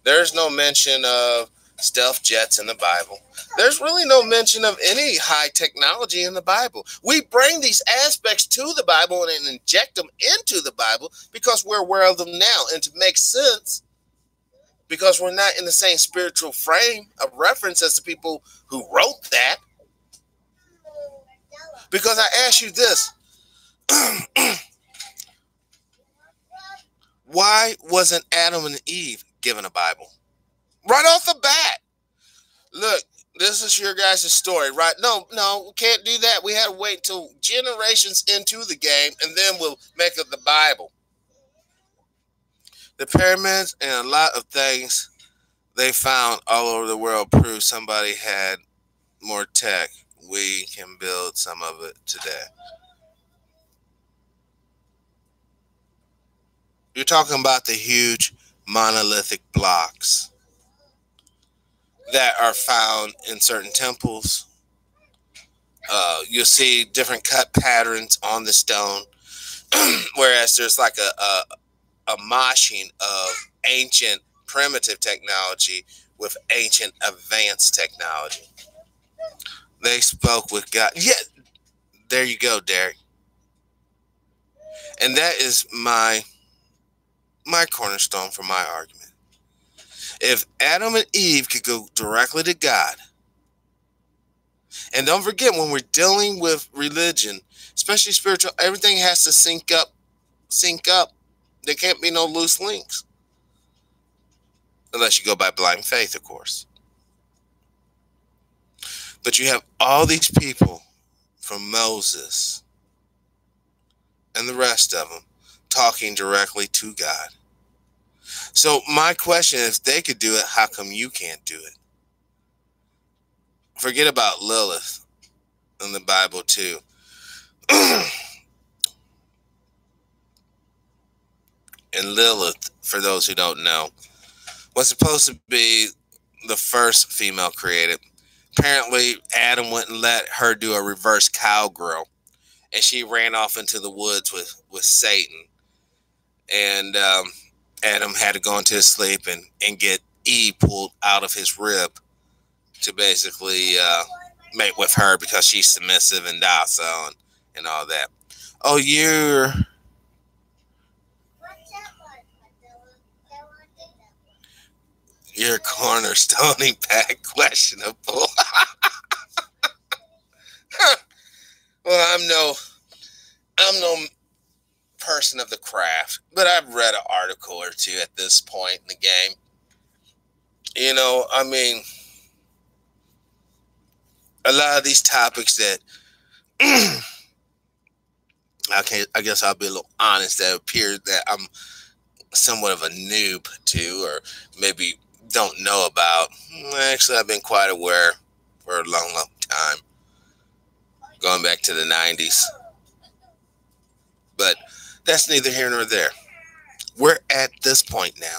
There's no mention of stealth jets in the Bible. There's really no mention of any high technology in the Bible. We bring these aspects to the Bible and inject them into the Bible because we're aware of them now. And to make sense, because we're not in the same spiritual frame of reference as the people who wrote that. Because I ask you this, why wasn't Adam and Eve given a Bible? Right off the bat. Look, this is your guys' story, right? No, we can't do that. We had to wait till generations into the game, and then we'll make up the Bible. The pyramids and a lot of things they found all over the world prove somebody had more tech. We can build some of it today. You're talking about the huge monolithic blocks that are found in certain temples. You'll see different cut patterns on the stone, whereas there's like a moshing of ancient primitive technology with ancient advanced technology. They spoke with God. Yeah, there you go, Derek. And that is my cornerstone for my argument. If Adam and Eve could go directly to God, and don't forget, when we're dealing with religion, especially spiritual, everything has to sync up. There can't be no loose links. Unless you go by blind faith, of course. But you have all these people from Moses and the rest of them talking directly to God. So my question is, if they could do it, how come you can't do it? Forget about Lilith in the Bible too. And Lilith, for those who don't know, was supposed to be the first female created. Apparently, Adam wouldn't let her do a reverse cowgirl, and she ran off into the woods with Satan. And Adam had to go into his sleep and get Eve pulled out of his rib to basically mate with her because she's submissive and docile and all that. Oh, you're cornerstoning back questionable. Well, I'm no person of the craft, but I've read an article or two at this point in the game. You know, I mean, a lot of these topics that I guess I'll be a little honest, that appear that I'm somewhat of a noob to, or maybe don't know about. Actually, I've been quite aware for a long time, going back to the 90s. But that's neither here nor there. We're at this point now.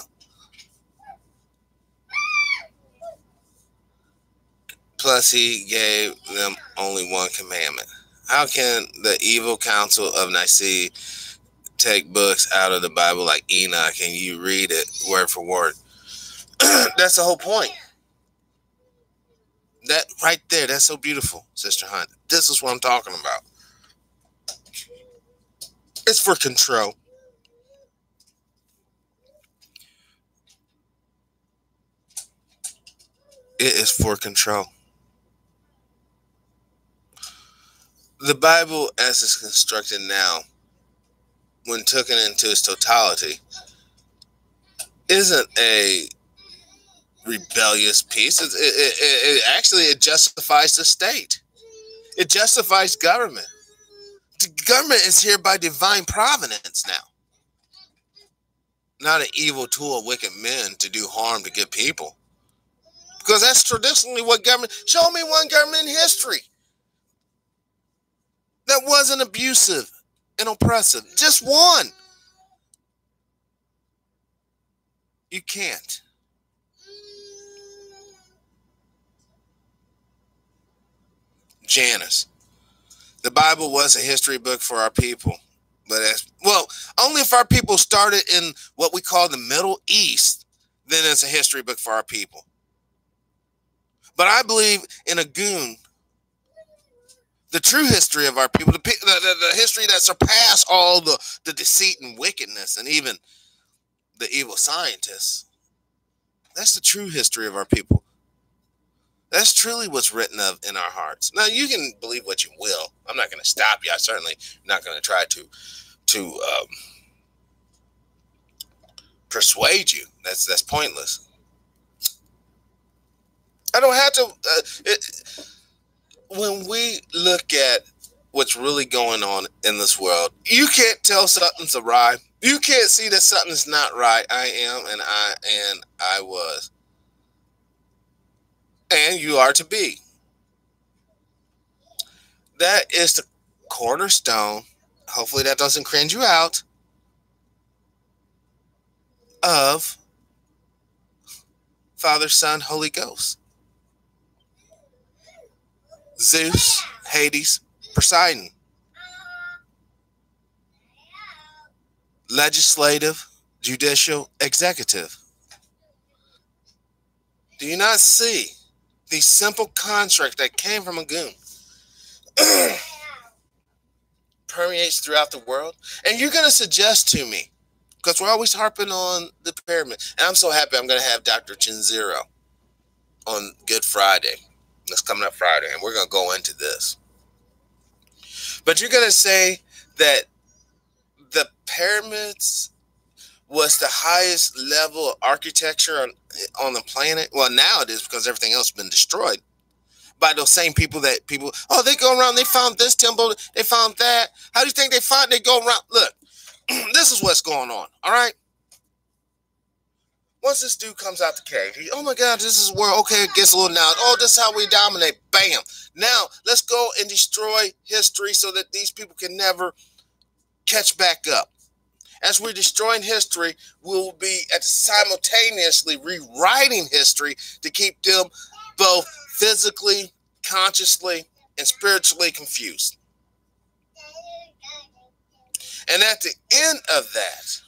Plus, he gave them only one commandment. How can the evil council of Nicaea take books out of the Bible like Enoch and you read it word for word? That's the whole point. That right there, that's so beautiful, Sister Hunt. This is what I'm talking about. It's for control. It is for control. The Bible, as it's constructed now, when taken into its totality, isn't a rebellious piece. It actually justifies the state. It justifies government. The government is here by divine providence now. Not an evil tool of wicked men to do harm to good people. Because that's traditionally what government... Show me one government in history that wasn't abusive and oppressive. Just one. You can't. Janice. The Bible was a history book for our people. But only if our people started in what we call the Middle East, then it's a history book for our people. But I believe in a goon. The true history of our people, the history that surpassed all the deceit and wickedness and even the evil scientists. That's the true history of our people. That's truly what's written of in our hearts. Now, you can believe what you will. I'm not going to stop you. I certainly not going to try to persuade you. That's pointless. I don't have to. When we look at what's really going on in this world, you can't tell something's awry. You can't see that something's not right. I am, and I was, and you are to be. That is the cornerstone. Hopefully, that doesn't cringe you out. Of Father, Son, Holy Ghost. Zeus, Hades, Poseidon. Legislative, judicial, executive. Do you not see the simple construct that came from a goon permeates throughout the world? And you're going to suggest to me, because we're always harping on the pyramid, and I'm so happy I'm going to have Dr. Chinzero on Good Friday. That's coming up Friday, and we're going to go into this. But you're going to say that the pyramids was the highest level of architecture on the planet? Well, now it is, because everything else has been destroyed by those same people they go around, they found this temple, they found that. How do you think they go around? Look, this is what's going on, all right? Once this dude comes out the cave, oh my God, this is where, okay, it gets a little now. Oh, this is how we dominate. Bam. Now, let's go and destroy history so that these people can never catch back up. As we're destroying history, we'll be simultaneously rewriting history to keep them both physically, consciously, and spiritually confused. And at the end of that,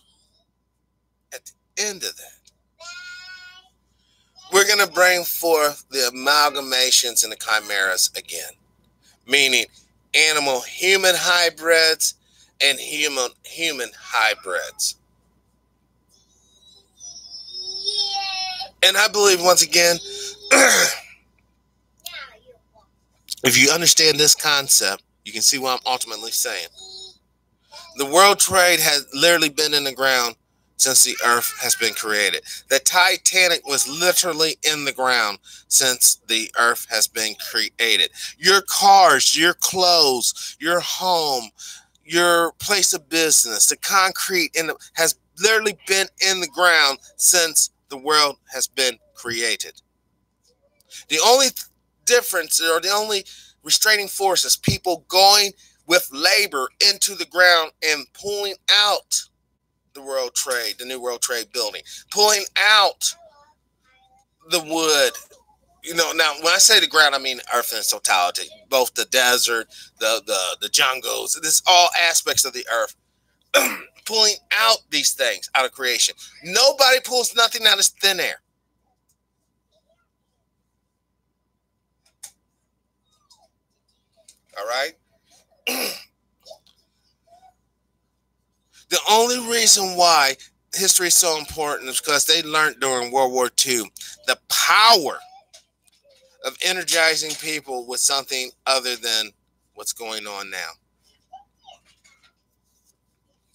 we're going to bring forth the amalgamations and the chimeras again, meaning animal-human hybrids and human hybrids. And I believe, once again, if you understand this concept, you can see what I'm ultimately saying. The world trade has literally been in the ground since the earth has been created. The Titanic was literally in the ground since the earth has been created. Your cars, your clothes, your home, your place of business, the concrete has literally been in the ground since the world has been created. The only difference, or the only restraining force, is people going with labor into the ground and pulling out the World Trade, the new World Trade building, pulling out the wood. You know, now when I say the ground, I mean earth in its totality, both the desert, the jungles. This is all aspects of the earth. Pulling out these things out of creation. Nobody pulls nothing out of thin air. All right? The only reason why history is so important is because they learned during World War II the power of energizing people with something other than what's going on now.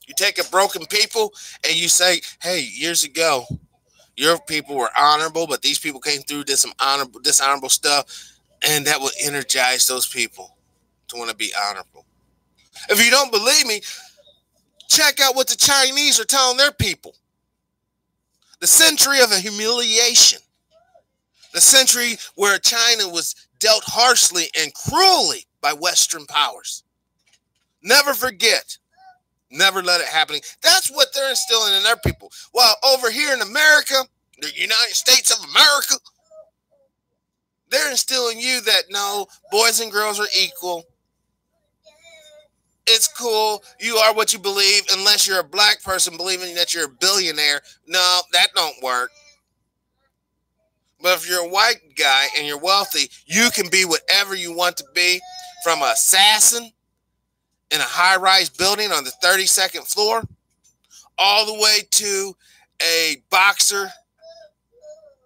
You take a broken people and you say, hey, years ago, your people were honorable, but these people came through, did some dishonorable stuff, and that will energize those people to want to be honorable. If you don't believe me, check out what the Chinese are telling their people. The century of a humiliation. The century where China was dealt harshly and cruelly by Western powers. Never forget. Never let it happen. That's what they're instilling in their people. While over here in America, the United States of America, they're instilling you that no, boys and girls are equal. It's cool. You are what you believe, unless you're a black person believing that you're a billionaire. No, that don't work. But if you're a white guy and you're wealthy, you can be whatever you want to be, from an assassin in a high-rise building on the 32nd floor all the way to a boxer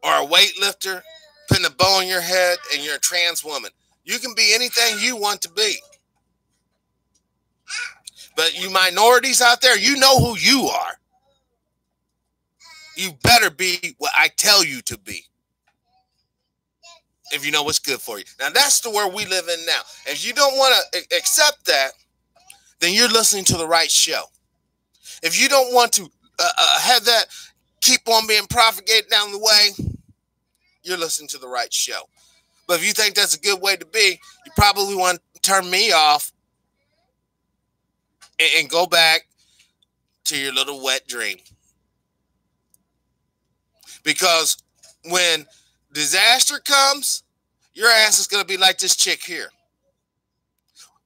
or a weightlifter putting a bow on your head and you're a trans woman. You can be anything you want to be. But you minorities out there, you know who you are. You better be what I tell you to be, if you know what's good for you. Now, that's the world we live in now. If you don't want to accept that, then you're listening to the right show. If you don't want to have that keep on being propagated down the way, you're listening to the right show. But if you think that's a good way to be, you probably want to turn me off and go back to your little wet dream. Because when disaster comes, your ass is going to be like this chick here.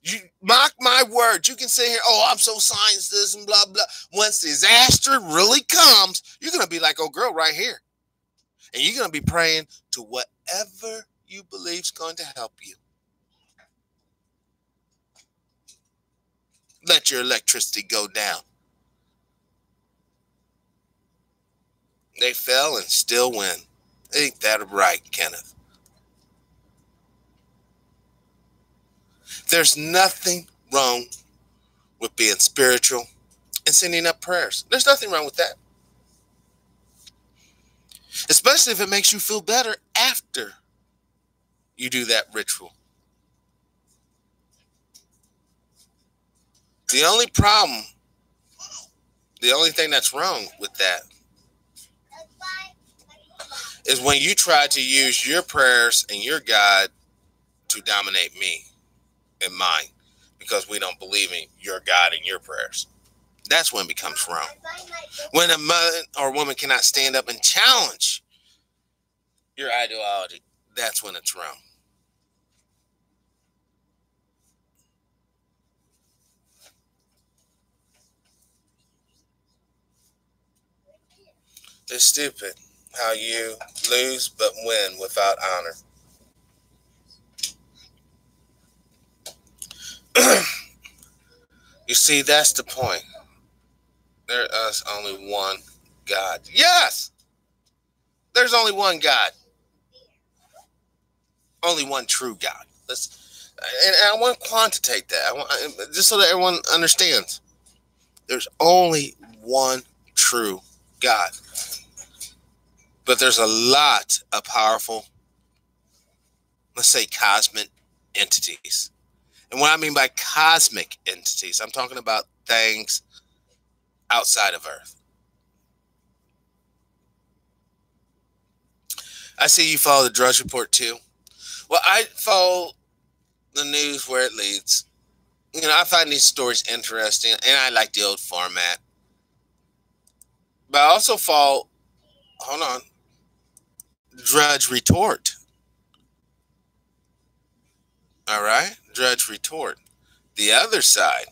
You mark my words. You can say here, oh, I'm so science this and blah, blah. Once disaster really comes, you're going to be like, oh, girl, right here. And you're going to be praying to whatever you believe is going to help you. Let your electricity go down. They fell and still win. Ain't that right, Kenneth? There's nothing wrong with being spiritual and sending up prayers. There's nothing wrong with that. Especially if it makes you feel better after you do that ritual. The only problem, the only thing that's wrong with that is when you try to use your prayers and your God to dominate me and mine, because we don't believe in your God and your prayers. That's when it becomes wrong. When a man or woman cannot stand up and challenge your ideology, that's when it's wrong. It's stupid how you lose but win without honor. You see, that's the point. There is only one God. Yes! There's only one God. Only one true God. And I want to quantitate that. Just so that everyone understands. There's only one true God. But there's a lot of powerful, let's say, cosmic entities. And what I mean by cosmic entities, I'm talking about things outside of Earth. I see you follow the Drudge Report too. Well, I follow the news where it leads. You know, I find these stories interesting, and I like the old format. But I also follow, hold on, Drudge Retort. All right? Drudge Retort. The other side,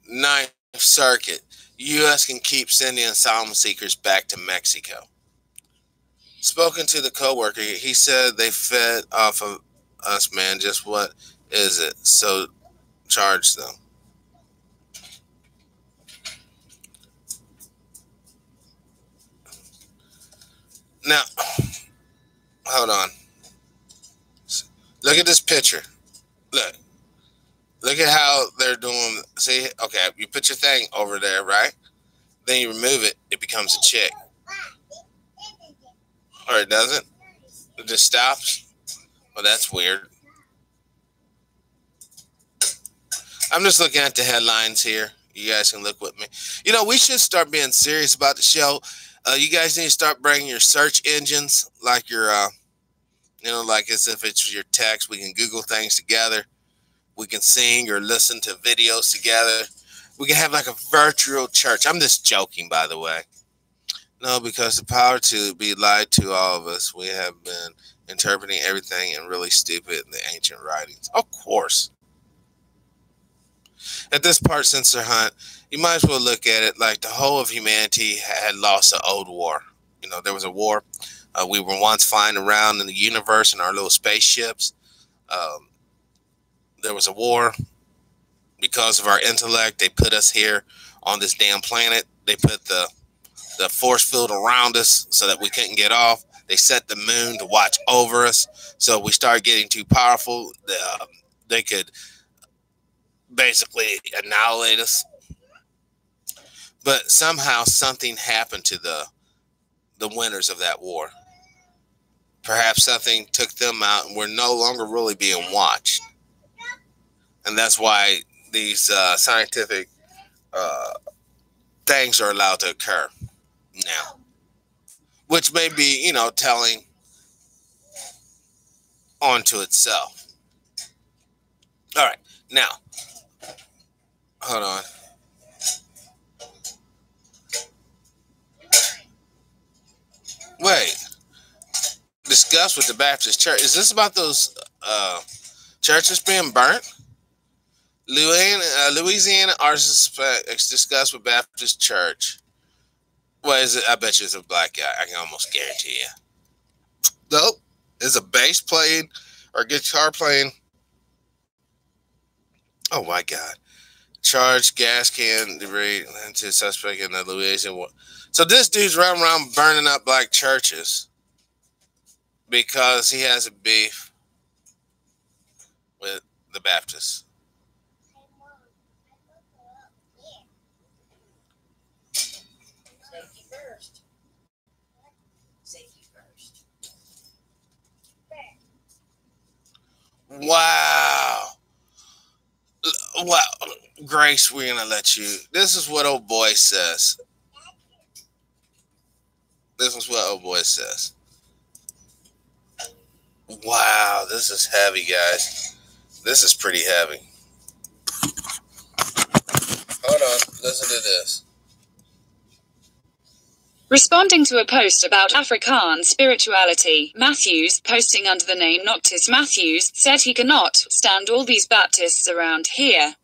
Ninth Circuit. U.S. can keep sending asylum seekers back to Mexico. Spoken to the coworker, he said they fed off of us, man. Just what is it? So charge them. Now, hold on. Look at this picture. Look at how they're doing. See, okay, you put your thing over there, right? Then you remove it, it becomes a chick. Or it doesn't? It just stops? Well, that's weird. I'm just looking at the headlines here. You guys can look with me. You know, we should start being serious about the show. You guys need to start bringing your search engines, like your, like as if it's your text. We can Google things together. We can sing or listen to videos together. We can have like a virtual church. I'm just joking, by the way. No, because the power to be lied to all of us. We have been interpreting everything and really stupid in the ancient writings. Of course. At this part, Censor Hunt, you might as well look at it like the whole of humanity had lost an old war. You know, there was a war. We were once flying around in the universe in our little spaceships. There was a war. Because of our intellect, they put us here on this damn planet. They put the force field around us so that we couldn't get off. They set the moon to watch over us. So we started getting too powerful. They could basically annihilate us. But somehow something happened to the winners of that war. Perhaps something took them out and we're no longer really being watched. And that's why these scientific things are allowed to occur now, which may be, you know, telling onto itself. All right, now, hold on. Wait, discuss with the Baptist Church. Is this about those churches being burnt? Louisiana architects discussed with Baptist Church. What is it? I bet you it's a black guy. I can almost guarantee you. Nope. It's a bass playing or guitar playing. Oh my God. Charged gas can debris into suspect in the Louisiana war. So this dude's running around burning up black churches because he has a beef with the Baptists. Wow. Wow. Grace, we're going to let you. This is what old boy says. This is what old boy says. Wow, this is heavy, guys. This is pretty heavy. Hold on. Listen to this. Responding to a post about Afrikaans spirituality, Matthews, posting under the name Noctis Matthews, said he cannot stand all these Baptists around here.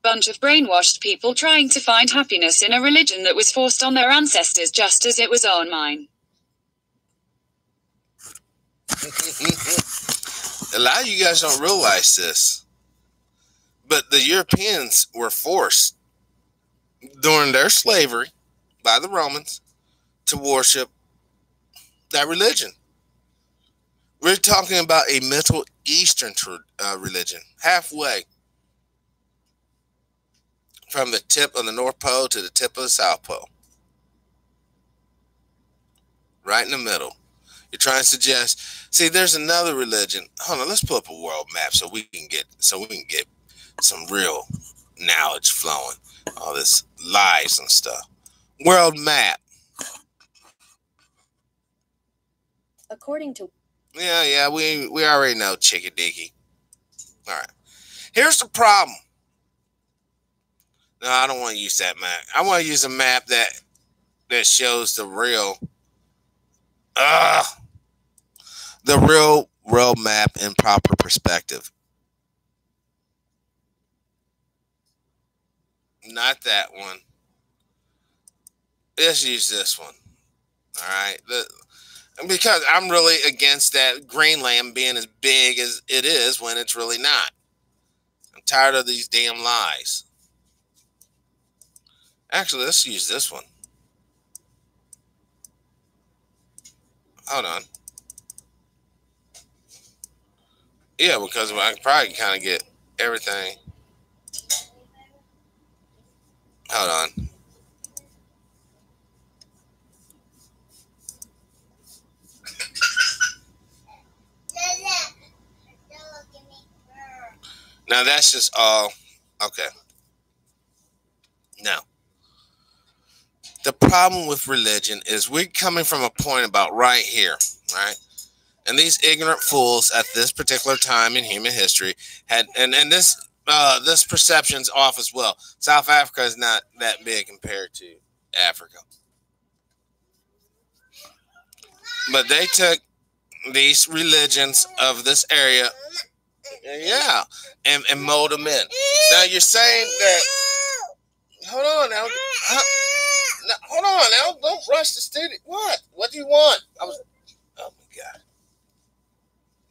Bunch of brainwashed people trying to find happiness in a religion that was forced on their ancestors just as it was on mine. A lot of you guys don't realize this, but the Europeans were forced during their slavery by the Romans to worship that religion. We're talking about a Middle Eastern religion, halfway from the tip of the North Pole to the tip of the South Pole. Right in the middle. You're trying to suggest, see, there's another religion. Hold on, let's pull up a world map so we can get some real knowledge flowing. All this lies and stuff. World map. According to Yeah, we already know Chicky Dicky. All right. Here's the problem. No, I don't want to use that map. I want to use a map that shows the real world map in proper perspective. Not that one. Let's use this one. All right. Because I'm really against that Greenland being as big as it is when it's really not. I'm tired of these damn lies. Actually, let's use this one. Hold on. Yeah, because I can probably kind of get everything. Hold on. Now that's just all. Okay. Now, the problem with religion is we're coming from a point about right here, right? And these ignorant fools at this particular time in human history had, and this perception's off as well. South Africa is not that big compared to Africa. But they took these religions of this area, yeah, and mold them in. Now you're saying that, hold on now. no, hold on now. Don't rush the studio. What? What do you want? Oh my God.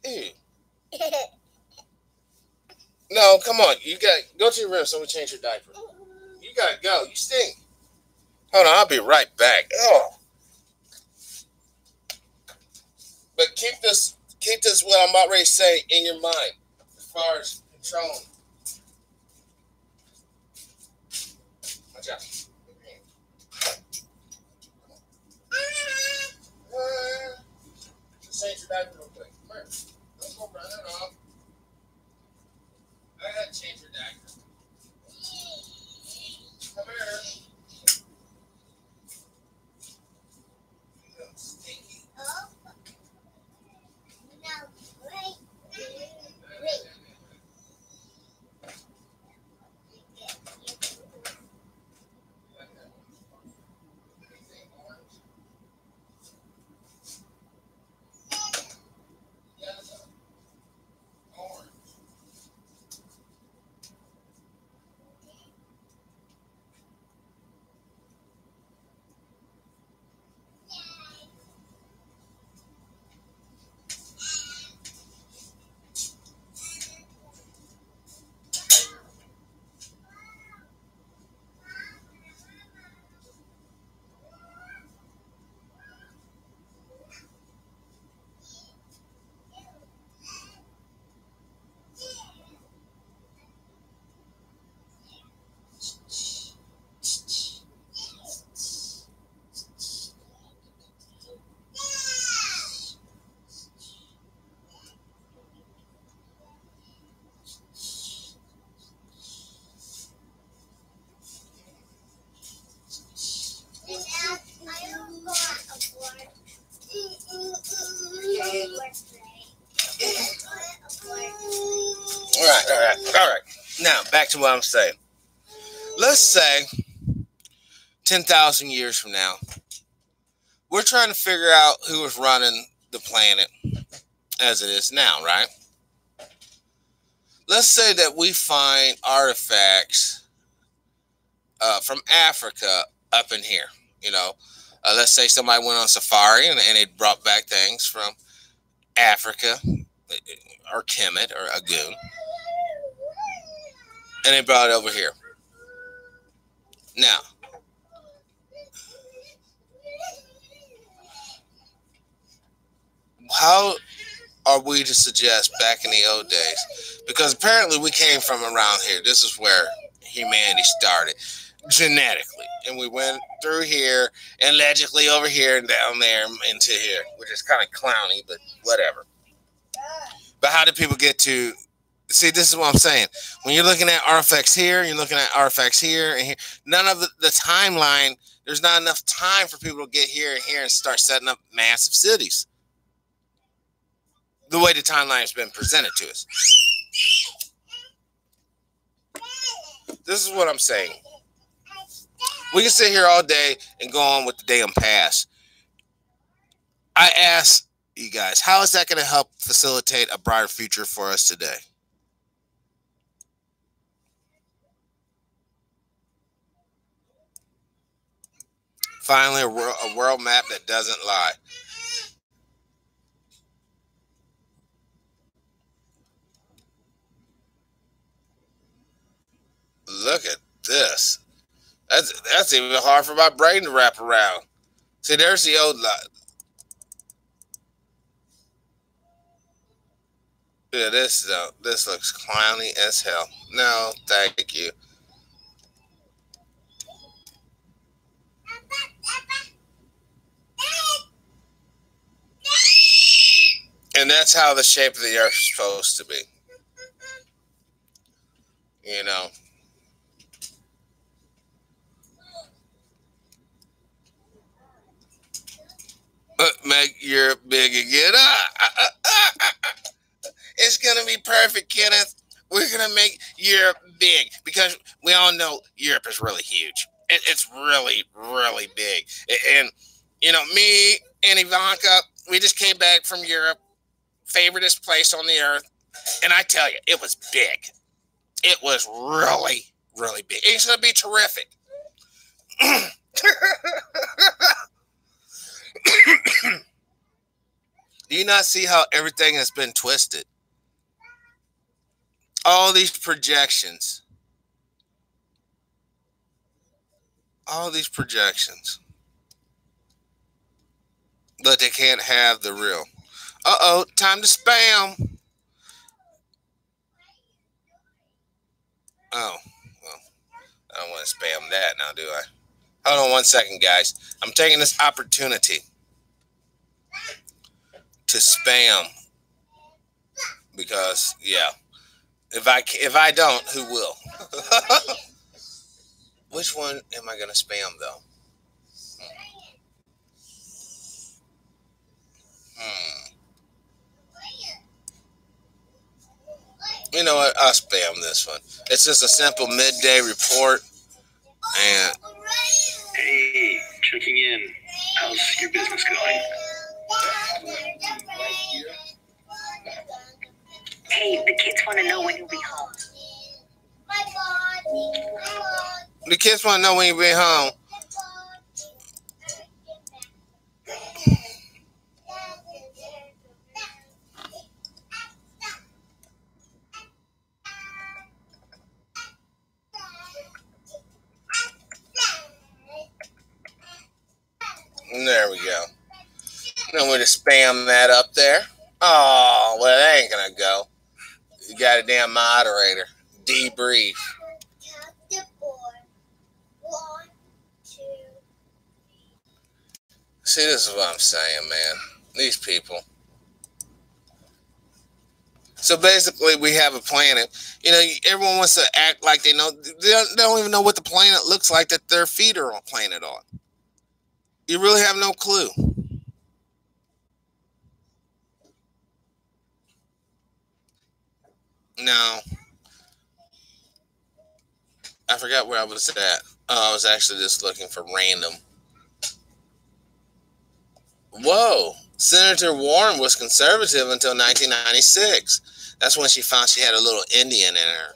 Ew. No, come on. You got go to your room. Someone change your diaper. You gotta go. You stink. Hold on. I'll be right back. Oh. But keep this what I'm about ready to say in your mind as far as controlling. Watch out. Just change your diaper real quick. Come here. Don't go run it off. I gotta change your diaper. Come here. Stinky. All right. Now, back to what I'm saying. Let's say 10,000 years from now, we're trying to figure out who is running the planet as it is now, right? Let's say that we find artifacts from Africa up in here. You know, let's say somebody went on safari and they brought back things from Africa or Kemet or Agun, and they brought it over here. Now, how are we to suggest back in the old days? Because apparently we came from around here. This is where humanity started genetically. And we went through here and logically over here and down there into here, which is kind of clowny, but whatever. But how did people get to... See, this is what I'm saying. When you're looking at artifacts here, you're looking at artifacts here and here. None of the timeline, there's not enough time for people to get here and here and start setting up massive cities. The way the timeline has been presented to us. This is what I'm saying. We can sit here all day and go on with the damn past. I ask you guys, how is that going to help facilitate a brighter future for us today? Finally, a world map that doesn't lie. Look at this. That's even hard for my brain to wrap around. See, there's the old lot. Yeah, this looks clowny as hell. No, thank you. And that's how the shape of the earth is supposed to be. You know. Make Europe big again. It's going to be perfect, Kenneth. We're going to make Europe big because we all know Europe is really huge. It's really, really big. And, you know, me and Ivanka, we just came back from Europe, favoriteest place on the earth. And I tell you, it was big. It was really, really big. It's going to be terrific. Do you not see how everything has been twisted? All these projections. All these projections. But they can't have the real. Uh-oh, time to spam. Oh, well, I don't want to spam that now, do I? Hold on one second, guys. I'm taking this opportunity to spam because, yeah, if I don't, who will? Which one am I going to spam, though? You know what? I'll spam this one. It's just a simple midday report. And hey, checking in. How's your business going? Hey, the kids want to know when you'll be home. the kids want to know when you'll be home. There we go. Then we'll just spam that up there. Oh, well, that ain't gonna go. You got a damn moderator. Debrief. See, this is what I'm saying, man. These people. So basically, we have a planet. You know, everyone wants to act like they know. They don't even know what the planet looks like that their feet are on planet on. You really have no clue. No. I forgot where I was at. Oh, I was actually just looking for random. Whoa. Senator Warren was conservative until 1996. That's when she found she had a little Indian in her.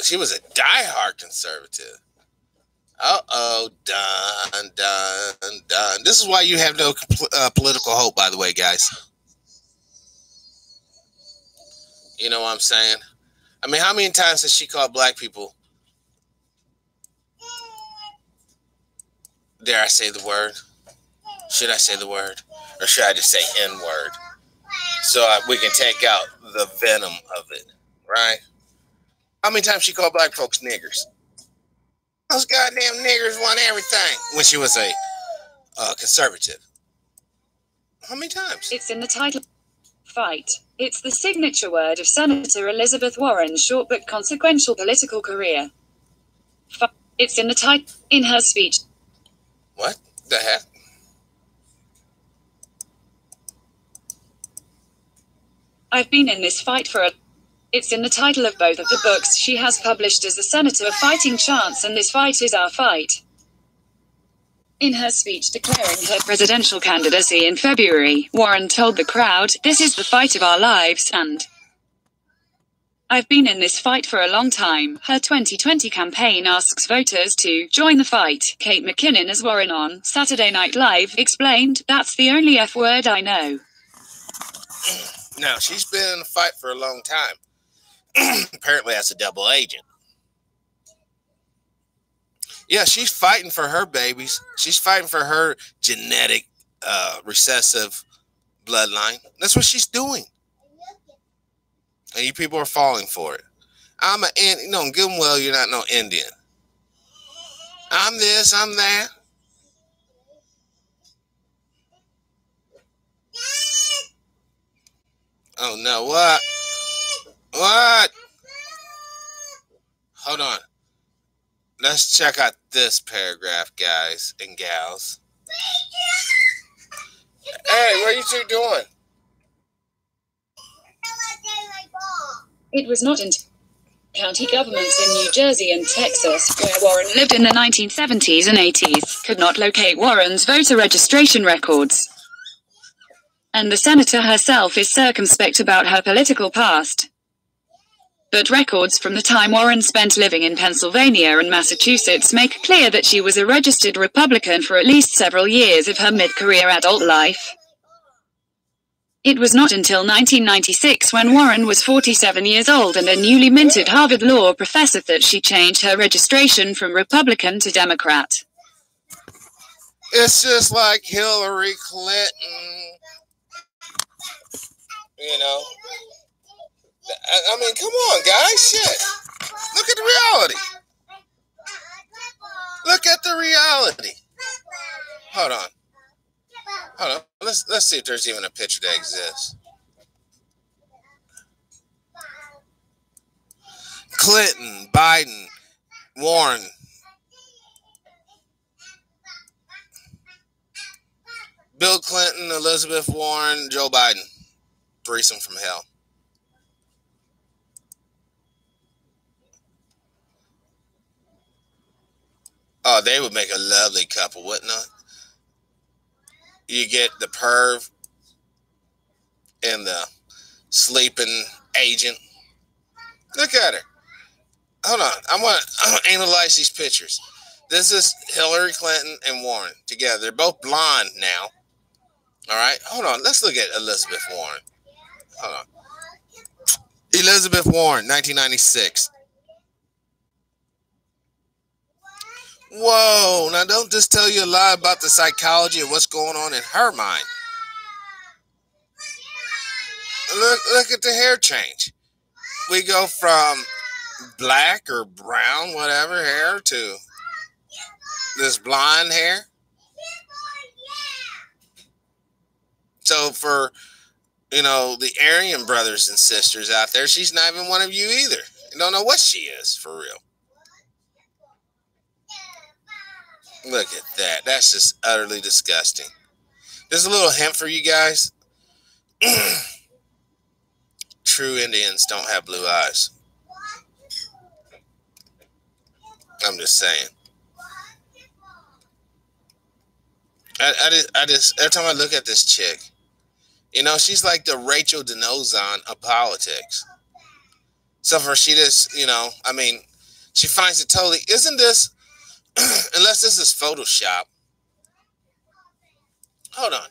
She was a diehard conservative. Uh-oh, done. This is why you have no political hope, by the way, guys. You know what I'm saying? I mean, how many times has she called black people? Dare I say the word? Should I say the word? Or should I just say N-word? So we can take out the venom of it, right? How many times she called black folks niggers? Those goddamn niggers want everything. When she was a conservative. How many times? It's in the title. Fight. It's the signature word of Senator Elizabeth Warren's short but consequential political career. It's in the title. In her speech. What the heck? I've been in this fight for a... It's in the title of both of the books she has published as a senator, Fighting Chance and This Fight Is Our Fight. In her speech declaring her presidential candidacy in February, Warren told the crowd, "This is the fight of our lives," and "I've been in this fight for a long time." Her 2020 campaign asks voters to join the fight. Kate McKinnon, as Warren on Saturday Night Live explained, "That's the only F word I know." Now, she's been in the fight for a long time. Apparently as a double agent. Yeah, she's fighting for her babies. She's fighting for her genetic recessive bloodline. That's what she's doing. And you people are falling for it. I'm an Indian. No, good and well, you're not no Indian. I'm this, I'm that. Oh, no, what? What? Hold on. Let's check out this paragraph, guys and gals. Hey, what are you two doing? It was not until county governments in New Jersey and Texas, where Warren lived in the 1970s and 80s, could not locate Warren's voter registration records. And the senator herself is circumspect about her political past. but records from the time Warren spent living in Pennsylvania and Massachusetts make clear that she was a registered Republican for at least several years of her mid-career adult life. It was not until 1996, when Warren was 47 years old and a newly minted Harvard law professor, that she changed her registration from Republican to Democrat. It's just like Hillary Clinton, you know. I mean, come on, guys, shit. Look at the reality. Look at the reality. Hold on. Let's see if there's even a picture that exists. Clinton, Biden, Warren. Bill Clinton, Elizabeth Warren, Joe Biden. Threesome from hell. Oh, they would make a lovely couple, wouldn't they? You get the perv and the sleeping agent. Look at her. Hold on. I want to analyze these pictures. This is Hillary Clinton and Warren together. They're both blonde now. All right. Hold on. Let's look at Elizabeth Warren. Hold on. Elizabeth Warren, 1996. Whoa. Now, don't just tell you a lie about the psychology of what's going on in her mind. Look at the hair change. We go from black or brown, whatever, hair to this blonde hair. So for, the Aryan brothers and sisters out there, she's not even one of you either. You don't know what she is, for real. Look at that. That's just utterly disgusting. There's a little hint for you guys. True Indians don't have blue eyes. I'm just saying. I just every time I look at this chick, she's like the Rachel Denozan of politics. So for she just, she finds it totally, isn't this, unless this is Photoshop. Hold on.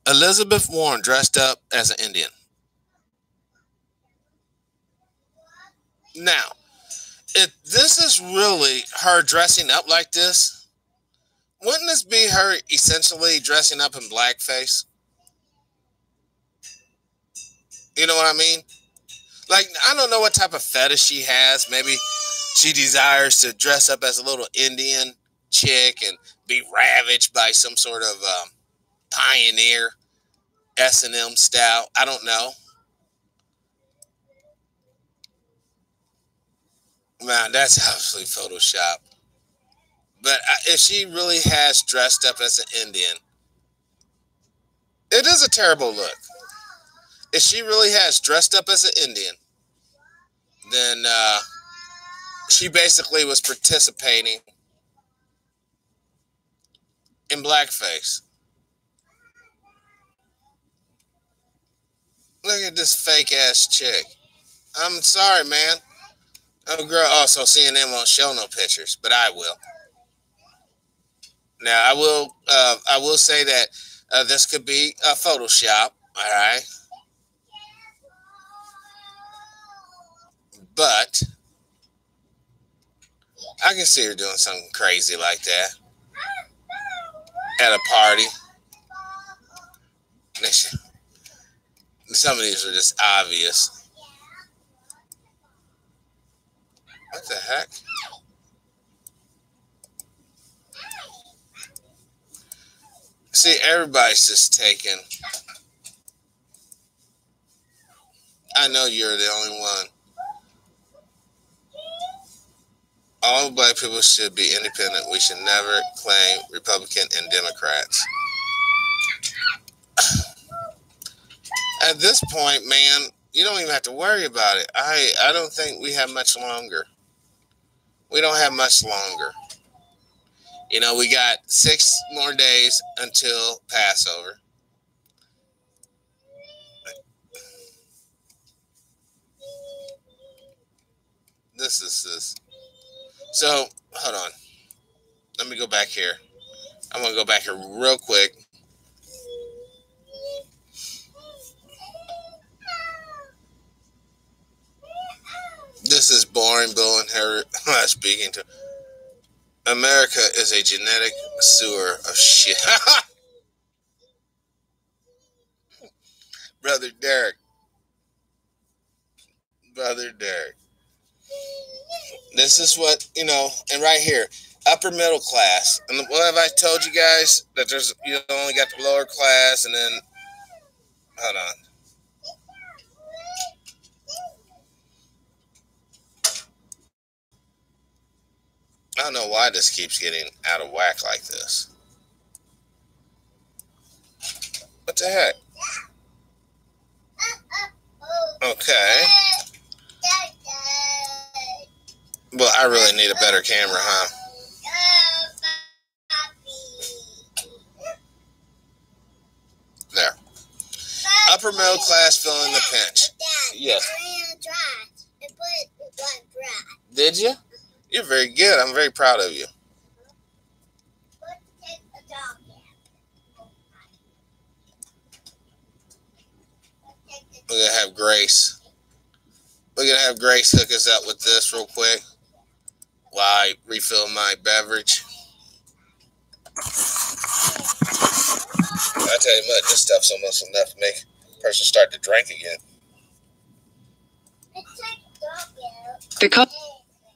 Elizabeth Warren dressed up as an Indian. Now, if this is really her dressing up like this, wouldn't this be her essentially dressing up in blackface? You know what I mean? Like, I don't know what type of fetish she has. Maybe she desires to dress up as a little Indian chick and be ravaged by some sort of pioneer S&M style. I don't know. Man, that's absolutely Photoshop. But if she really has dressed up as an Indian, it is a terrible look. If she really has dressed up as an Indian, then she basically was participating in blackface. Look at this fake ass chick. I'm sorry, man. Oh, girl. Also, CNN won't show no pictures, but I will. Now, I will say that this could be a Photoshop. All right. But I can see her doing something crazy like that at a party. Some of these are just obvious. What the heck? See, everybody's just taking. I know you're the only one. All black people should be independent. We should never claim Republican and Democrats. At this point, man, you don't even have to worry about it. I don't think we have much longer. We don't have much longer. We got 6 more days until Passover. this is this. So, hold on. Let me go back here. I'm going to go back here real quick. This is boring Bill and Harry speaking to. America is a genetic sewer of shit. Brother Derek. This is what, and right here, upper middle class. And what have I told you guys? That you only got the lower class, and then, hold on. I don't know why this keeps getting out of whack like this. What the heck? Okay. Well, I really need a better camera, huh? There. Upper middle class feeling the pinch. Yes. Did you? You're very good. I'm very proud of you. We're going to have Grace. We're going to have Grace hook us up with this real quick while I refill my beverage. I tell you what, this stuff's almost enough to make a person start to drink again. Because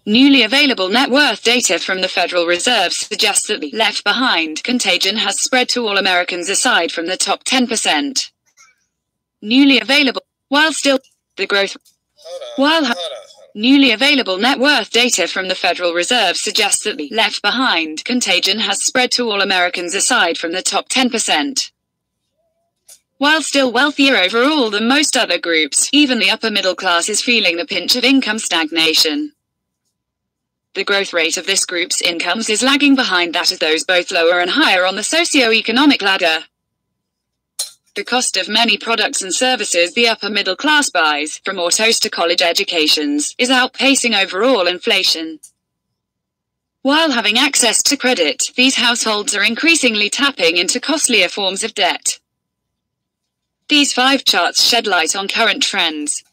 newly available net worth data from the Federal Reserve suggests that the left behind contagion has spread to all Americans aside from the top 10%. Newly available, newly available net worth data from the Federal Reserve suggests that the left behind contagion has spread to all Americans aside from the top 10%. While still wealthier overall than most other groups, even the upper middle class is feeling the pinch of income stagnation. The growth rate of this group's incomes is lagging behind that of those both lower and higher on the socio-economic ladder. The cost of many products and services the upper middle class buys, from autos to college educations, is outpacing overall inflation. While having access to credit, these households are increasingly tapping into costlier forms of debt. These 5 charts shed light on current trends.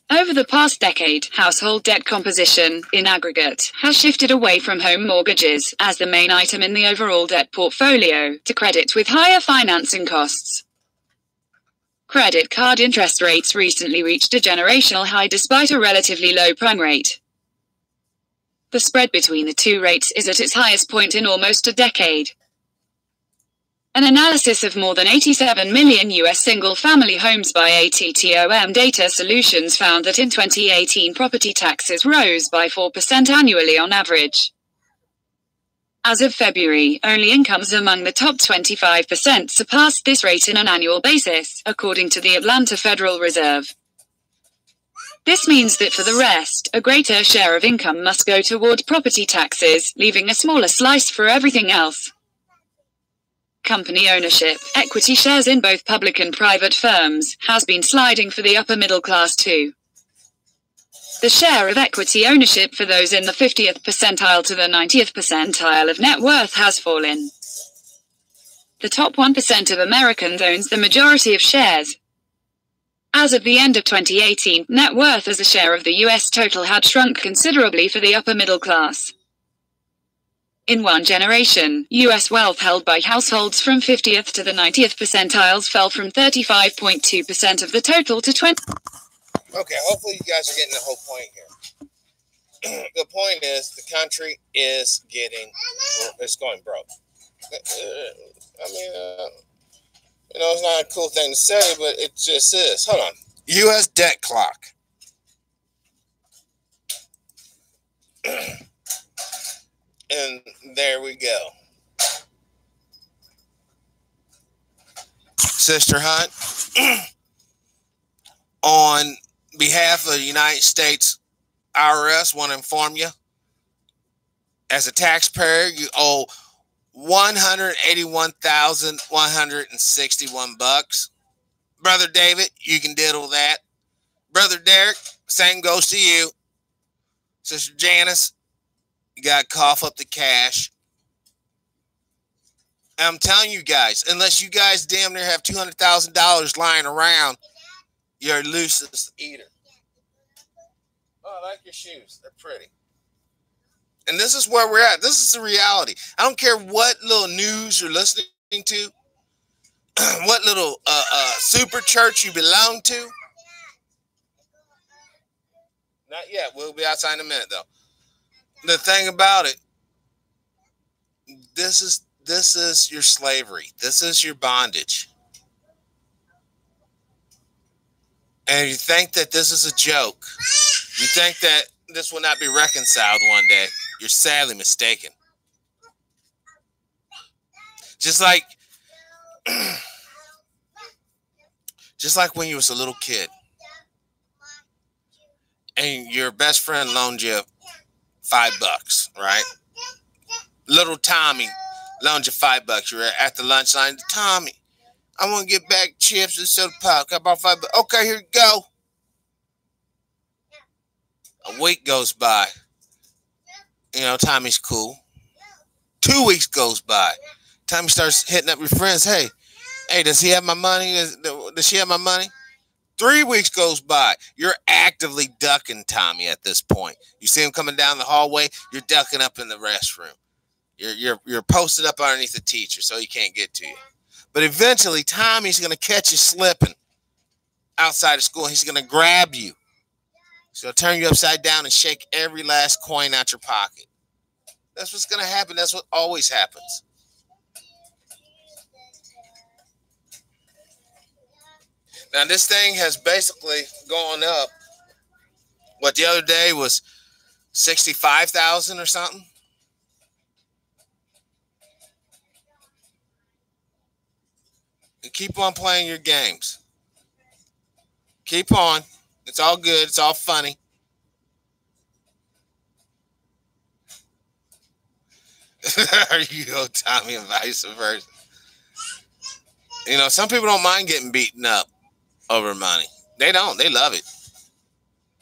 Over the past decade, household debt composition, in aggregate, has shifted away from home mortgages as the main item in the overall debt portfolio to credit with higher financing costs. Credit card interest rates recently reached a generational high despite a relatively low prime rate. The spread between the two rates is at its highest point in almost a decade. An analysis of more than 87 million U.S. single-family homes by ATTOM Data Solutions found that in 2018 property taxes rose by 4% annually on average. As of February, only incomes among the top 25% surpassed this rate on an annual basis, according to the Atlanta Federal Reserve. This means that for the rest, a greater share of income must go toward property taxes, leaving a smaller slice for everything else. Company ownership, equity shares in both public and private firms, has been sliding for the upper middle class too. The share of equity ownership for those in the 50th percentile to the 90th percentile of net worth has fallen. The top 1% of Americans owns the majority of shares. As of the end of 2018, net worth as a share of the U.S. total had shrunk considerably for the upper middle class. In one generation, U.S. wealth held by households from 50th to the 90th percentiles fell from 35.2% of the total to 20%. Okay, hopefully you guys are getting the whole point here. The point is, the country is it's going broke. It's not a cool thing to say, but it just is. Hold on. U.S. debt clock. And there we go. Sister Hunt, on behalf of the United States IRS, want to inform you, as a taxpayer, you owe $181,161. Brother David, you can diddle that. Brother Derek, same goes to you. Sister Janice, you got to cough up the cash. And I'm telling you guys, unless you guys damn near have $200,000 lying around, you're a loose eater. Oh, I like your shoes. They're pretty. And this is where we're at. This is the reality. I don't care what little news you're listening to, what little super church you belong to. Not yet. We'll be outside in a minute, though. The thing about it, this is your slavery. This is your bondage. And you think that this is a joke. You think that this will not be reconciled one day. You're sadly mistaken. Just like when you was a little kid and your best friend loaned you $5, right? Little Tommy loaned you $5. You were at the lunch line. Tommy, I want to get back chips and soda pop. I bought $5. Okay, here you go. A week goes by. You know, Tommy's cool. 2 weeks goes by. Tommy starts hitting up your friends. Hey, does he have my money? Does she have my money? 3 weeks goes by. You're actively ducking Tommy at this point. You see him coming down the hallway. You're ducking up in the restroom. You're posted up underneath the teacher so he can't get to you. But eventually, Tommy's going to catch you slipping outside of school. He's going to grab you. He's going to turn you upside down and shake every last coin out your pocket. That's what's going to happen. That's what always happens. Now, this thing has basically gone up. What, the other day was 65,000 or something? And keep on playing your games. Keep on. It's all good. It's all funny. There you go, Tommy, and vice versa. You know, some people don't mind getting beaten up over money. They don't. They love it.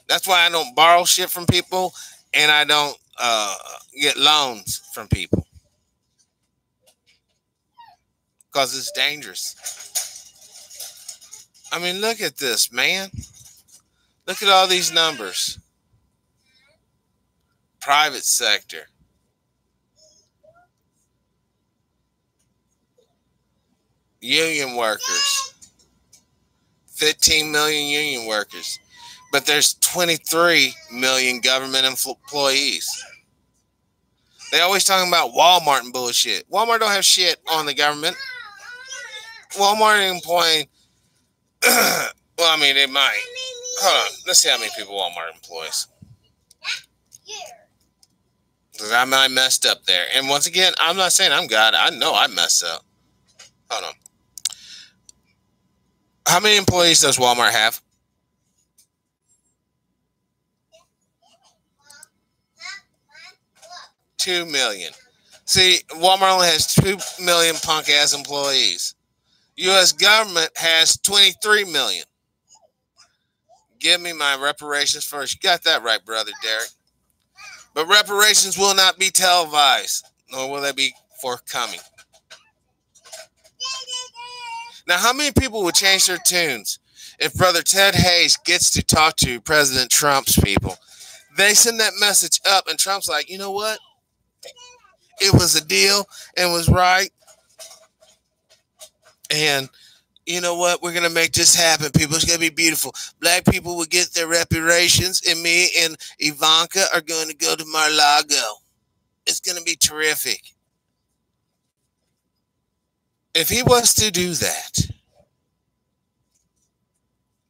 That's why I don't borrow shit from people, and I don't get loans from people. Because it's dangerous. I mean, look at this, man. Look at all these numbers. Private sector. Union workers. 15 million union workers. But there's 23 million government employees. They always talking about Walmart and bullshit. Walmart don't have shit on the government. Walmart employing, well, I mean, they might. Hold on. Let's see how many people Walmart employs. Because I might messed up there. And once again, I'm not saying I'm God. I know I messed up. Hold on. How many employees does Walmart have? $2 million. See, Walmart only has 2 million punk ass employees. U.S. government has 23 million. Give me my reparations first. You got that right, brother Derek. But reparations will not be televised, nor will they be forthcoming. Now, how many people would change their tunes if Brother Ted Hayes gets to talk to President Trump's people? They send that message up, and Trump's like, you know what? It was a deal and was right. And you know what? We're going to make this happen, people. It's going to be beautiful. Black people will get their reparations, and me and Ivanka are going to go to Mar-a-Lago. It's going to be terrific. If he was to do that,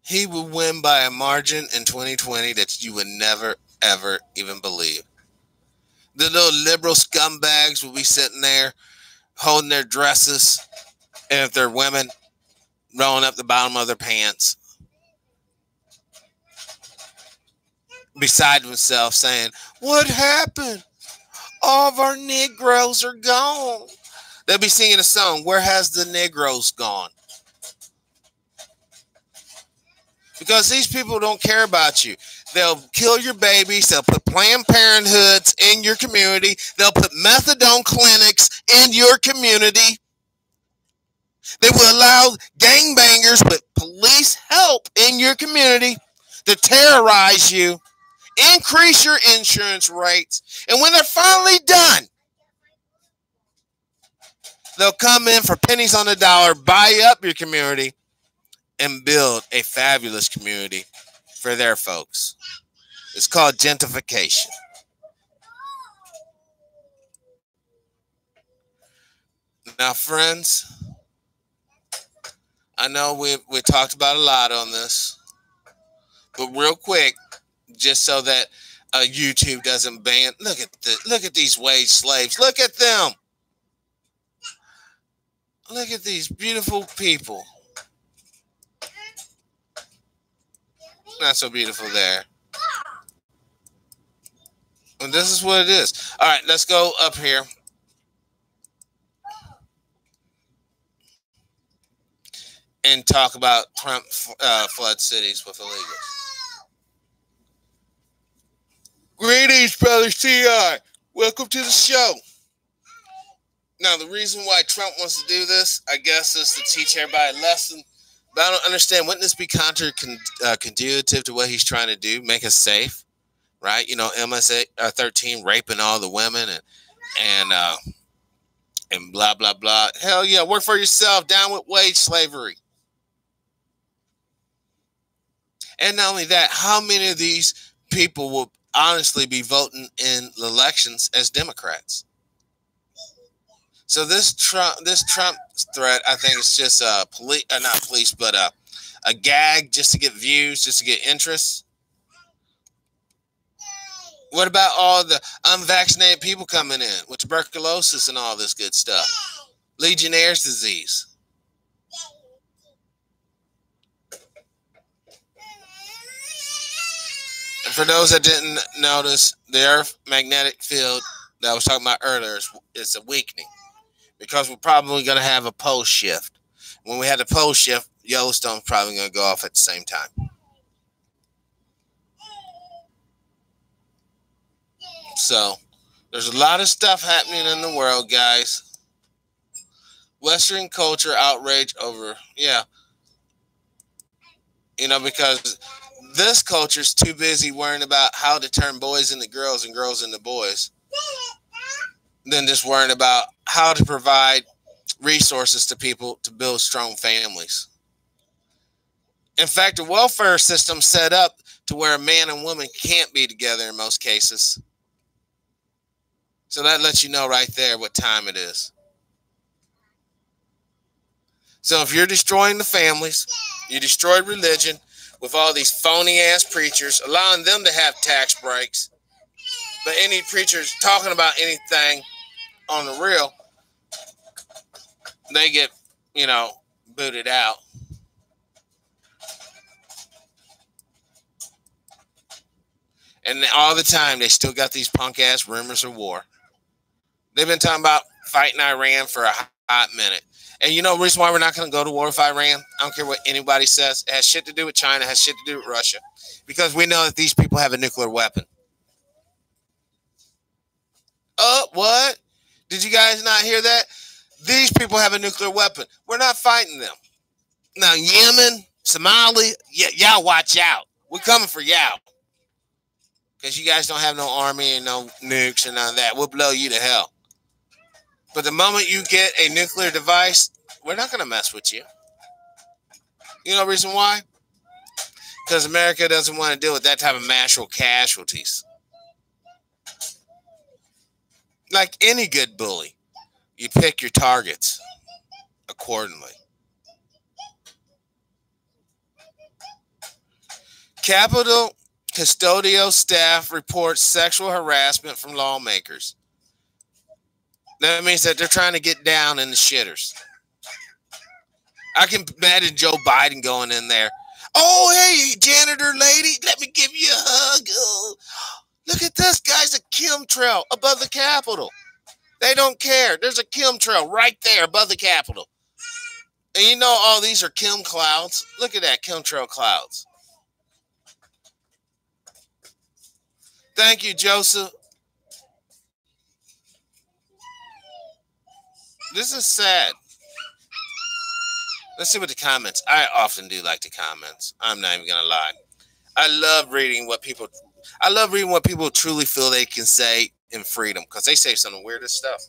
he would win by a margin in 2020 that you would never, ever even believe. The little liberal scumbags will be sitting there holding their dresses, and if they're women, rolling up the bottom of their pants beside themselves saying, what happened? All of our Negroes are gone. They'll be singing a song, Where Has the Negroes Gone? Because these people don't care about you. They'll kill your babies. They'll put Planned Parenthoods in your community. They'll put methadone clinics in your community. They will allow gangbangers with police help in your community to terrorize you, increase your insurance rates, and when they're finally done, they'll come in for pennies on the dollar, buy up your community, and build a fabulous community for their folks. It's called gentrification. Now, friends, I know we talked about a lot on this, but real quick, just so that YouTube doesn't ban. Look at these wage slaves. Look at them. Look at these beautiful people. Not so beautiful there. And this is what it is. All right, let's go up here. And talk about Trump flood cities with illegals. Greetings, brother CI. Welcome to the show. Now, the reason why Trump wants to do this, I guess, is to teach everybody a lesson. But I don't understand. Wouldn't this be counter-conducive to what he's trying to do? Make us safe, right? You know, MS-13 raping all the women and blah, blah, blah. Hell yeah, work for yourself. Down with wage slavery. And not only that, how many of these people will honestly be voting in elections as Democrats? So this Trump threat, I think it's just not police, but a gag just to get views, just to get interest. What about all the unvaccinated people coming in with tuberculosis and all this good stuff? Legionnaire's disease. And for those that didn't notice, the Earth magnetic field that I was talking about earlier is a weakening because we're probably going to have a pole shift. When we had a pole shift, Yellowstone's probably going to go off at the same time. So there's a lot of stuff happening in the world, guys. Western culture outrage over, because this culture's too busy worrying about how to turn boys into girls and girls into boys than just worrying about how to provide resources to people to build strong families. In fact, the welfare system set up to where a man and woman can't be together in most cases. So that lets you know right there what time it is. So if you're destroying the families, you destroy religion with all these phony ass preachers, allowing them to have tax breaks. But any preachers talking about anything on the real, they get, booted out. And all the time, they still got these punk ass rumors of war. They've been talking about fighting Iran for a hot minute. And you know the reason why we're not going to go to war with Iran? I don't care what anybody says. It has shit to do with China. It has shit to do with Russia. Because we know that these people have a nuclear weapon. What? Did you guys not hear that? These people have a nuclear weapon. We're not fighting them. Now, Yemen, Somalia, y'all watch out. We're coming for y'all. Because you guys don't have no army and no nukes and none of that. We'll blow you to hell. But the moment you get a nuclear device, we're not going to mess with you. You know the reason why? Because America doesn't want to deal with that type of natural casualties. Like any good bully, you pick your targets accordingly. Capitol custodial staff reports sexual harassment from lawmakers. That means that they're trying to get down in the shitters. I can imagine Joe Biden going in there. Oh, hey, janitor lady, let me give you a hug. Oh, look at this, guy's a chemtrail above the Capitol. They don't care. There's a chemtrail right there above the Capitol. And you know all these are chem clouds. Look at that, chemtrail clouds. Thank you, Joseph. This is sad. Let's see what the comments. I often do like the comments. I'm not even gonna lie. I love reading what people truly feel they can say in freedom, because they say some of the weirdest stuff.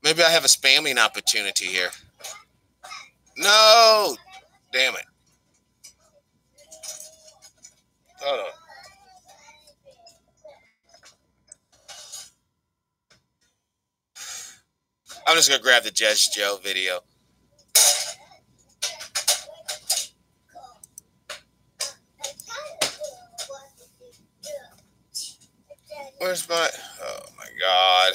Maybe I have a spamming opportunity here. No! Damn it. Hold on. I'm just gonna grab the Judge Joe video. Where's my... Oh my God.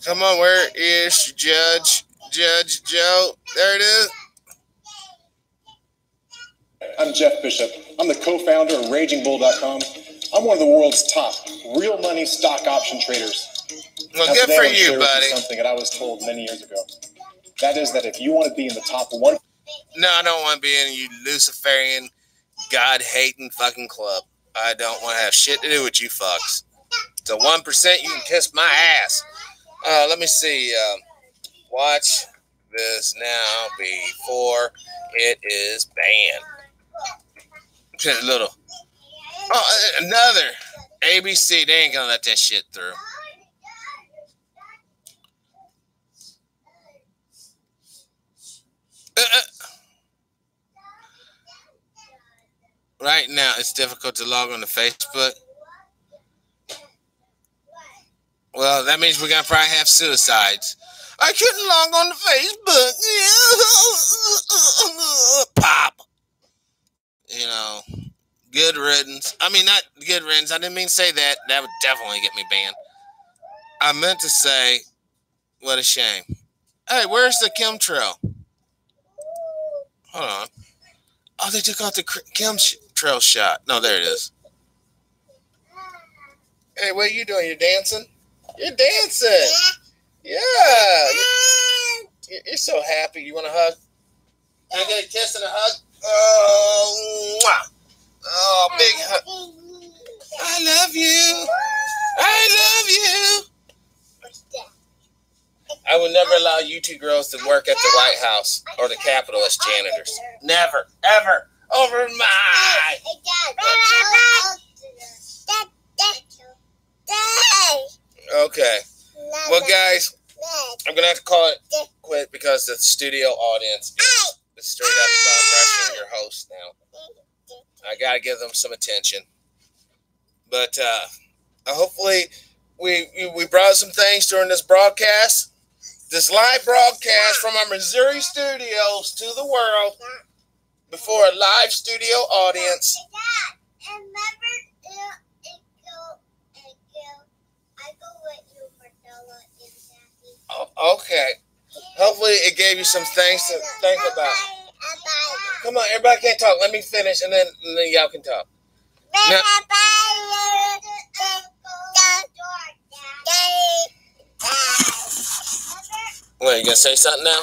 Come on, where is Judge Joe? There it is. I'm Jeff Bishop. I'm the co-founder of RagingBull.com. I'm one of the world's top real money stock option traders. Well, good for you, buddy. Something that I was told many years ago. That is that if you want to be in the top one... No, I don't want to be in you Luciferian, God-hating fucking club. I don't want to have shit to do with you fucks. So 1%, you can kiss my ass. Let me see. Watch this now before it is banned. Little. Oh, another. ABC. They ain't gonna let that shit through. Right now, it's difficult to log on to Facebook. Well, that means we're going to probably have suicides. I couldn't log on to Facebook. Pop. You know, good riddance. I mean, not good riddance. I didn't mean to say that. That would definitely get me banned. I meant to say, what a shame. Hey, where's the chemtrail? Hold on. Oh, they took out the chemtrail shot. No, there it is. Hey, what are you doing? You're dancing? You're dancing. Yeah. You're so happy. You want a hug? Can I get a kiss and a hug? Oh, mwah. Oh, big hug. I love you. I love you. I would never allow you two girls to work at the White House or the Capitol as janitors. Never, ever. Over my. Okay. Well, guys, I'm going to have to call it quit because the studio audience is straight up rushing your host now. I got to give them some attention. But hopefully we brought some things during this broadcast. This live broadcast from our Missouri studios to the world before a live studio audience. Oh, okay. Hopefully it gave you some things to think about. Come on, everybody can't talk. Let me finish and then y'all can talk. Now, what, you gonna say something now?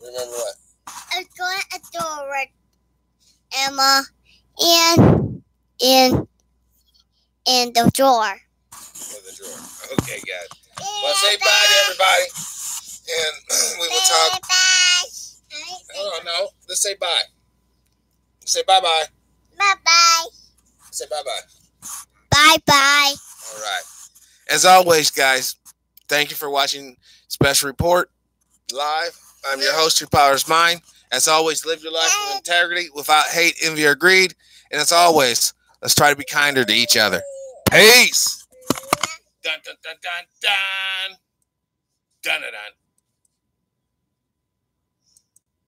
Remember what? I got a door, Emma, in the drawer. In the drawer. Okay, guys. Well, say bye to everybody, and we will talk. Hold on, no. Let's say bye. Say bye-bye. Bye-bye. Say bye-bye. Bye-bye. All right. As always, guys, thank you for watching Special Report Live. I'm your host, Your Power is Mine. As always, live your life with integrity, without hate, envy, or greed. And as always, let's try to be kinder to each other. Peace. Dun, dun, dun, dun, dun. Dun, dun, dun.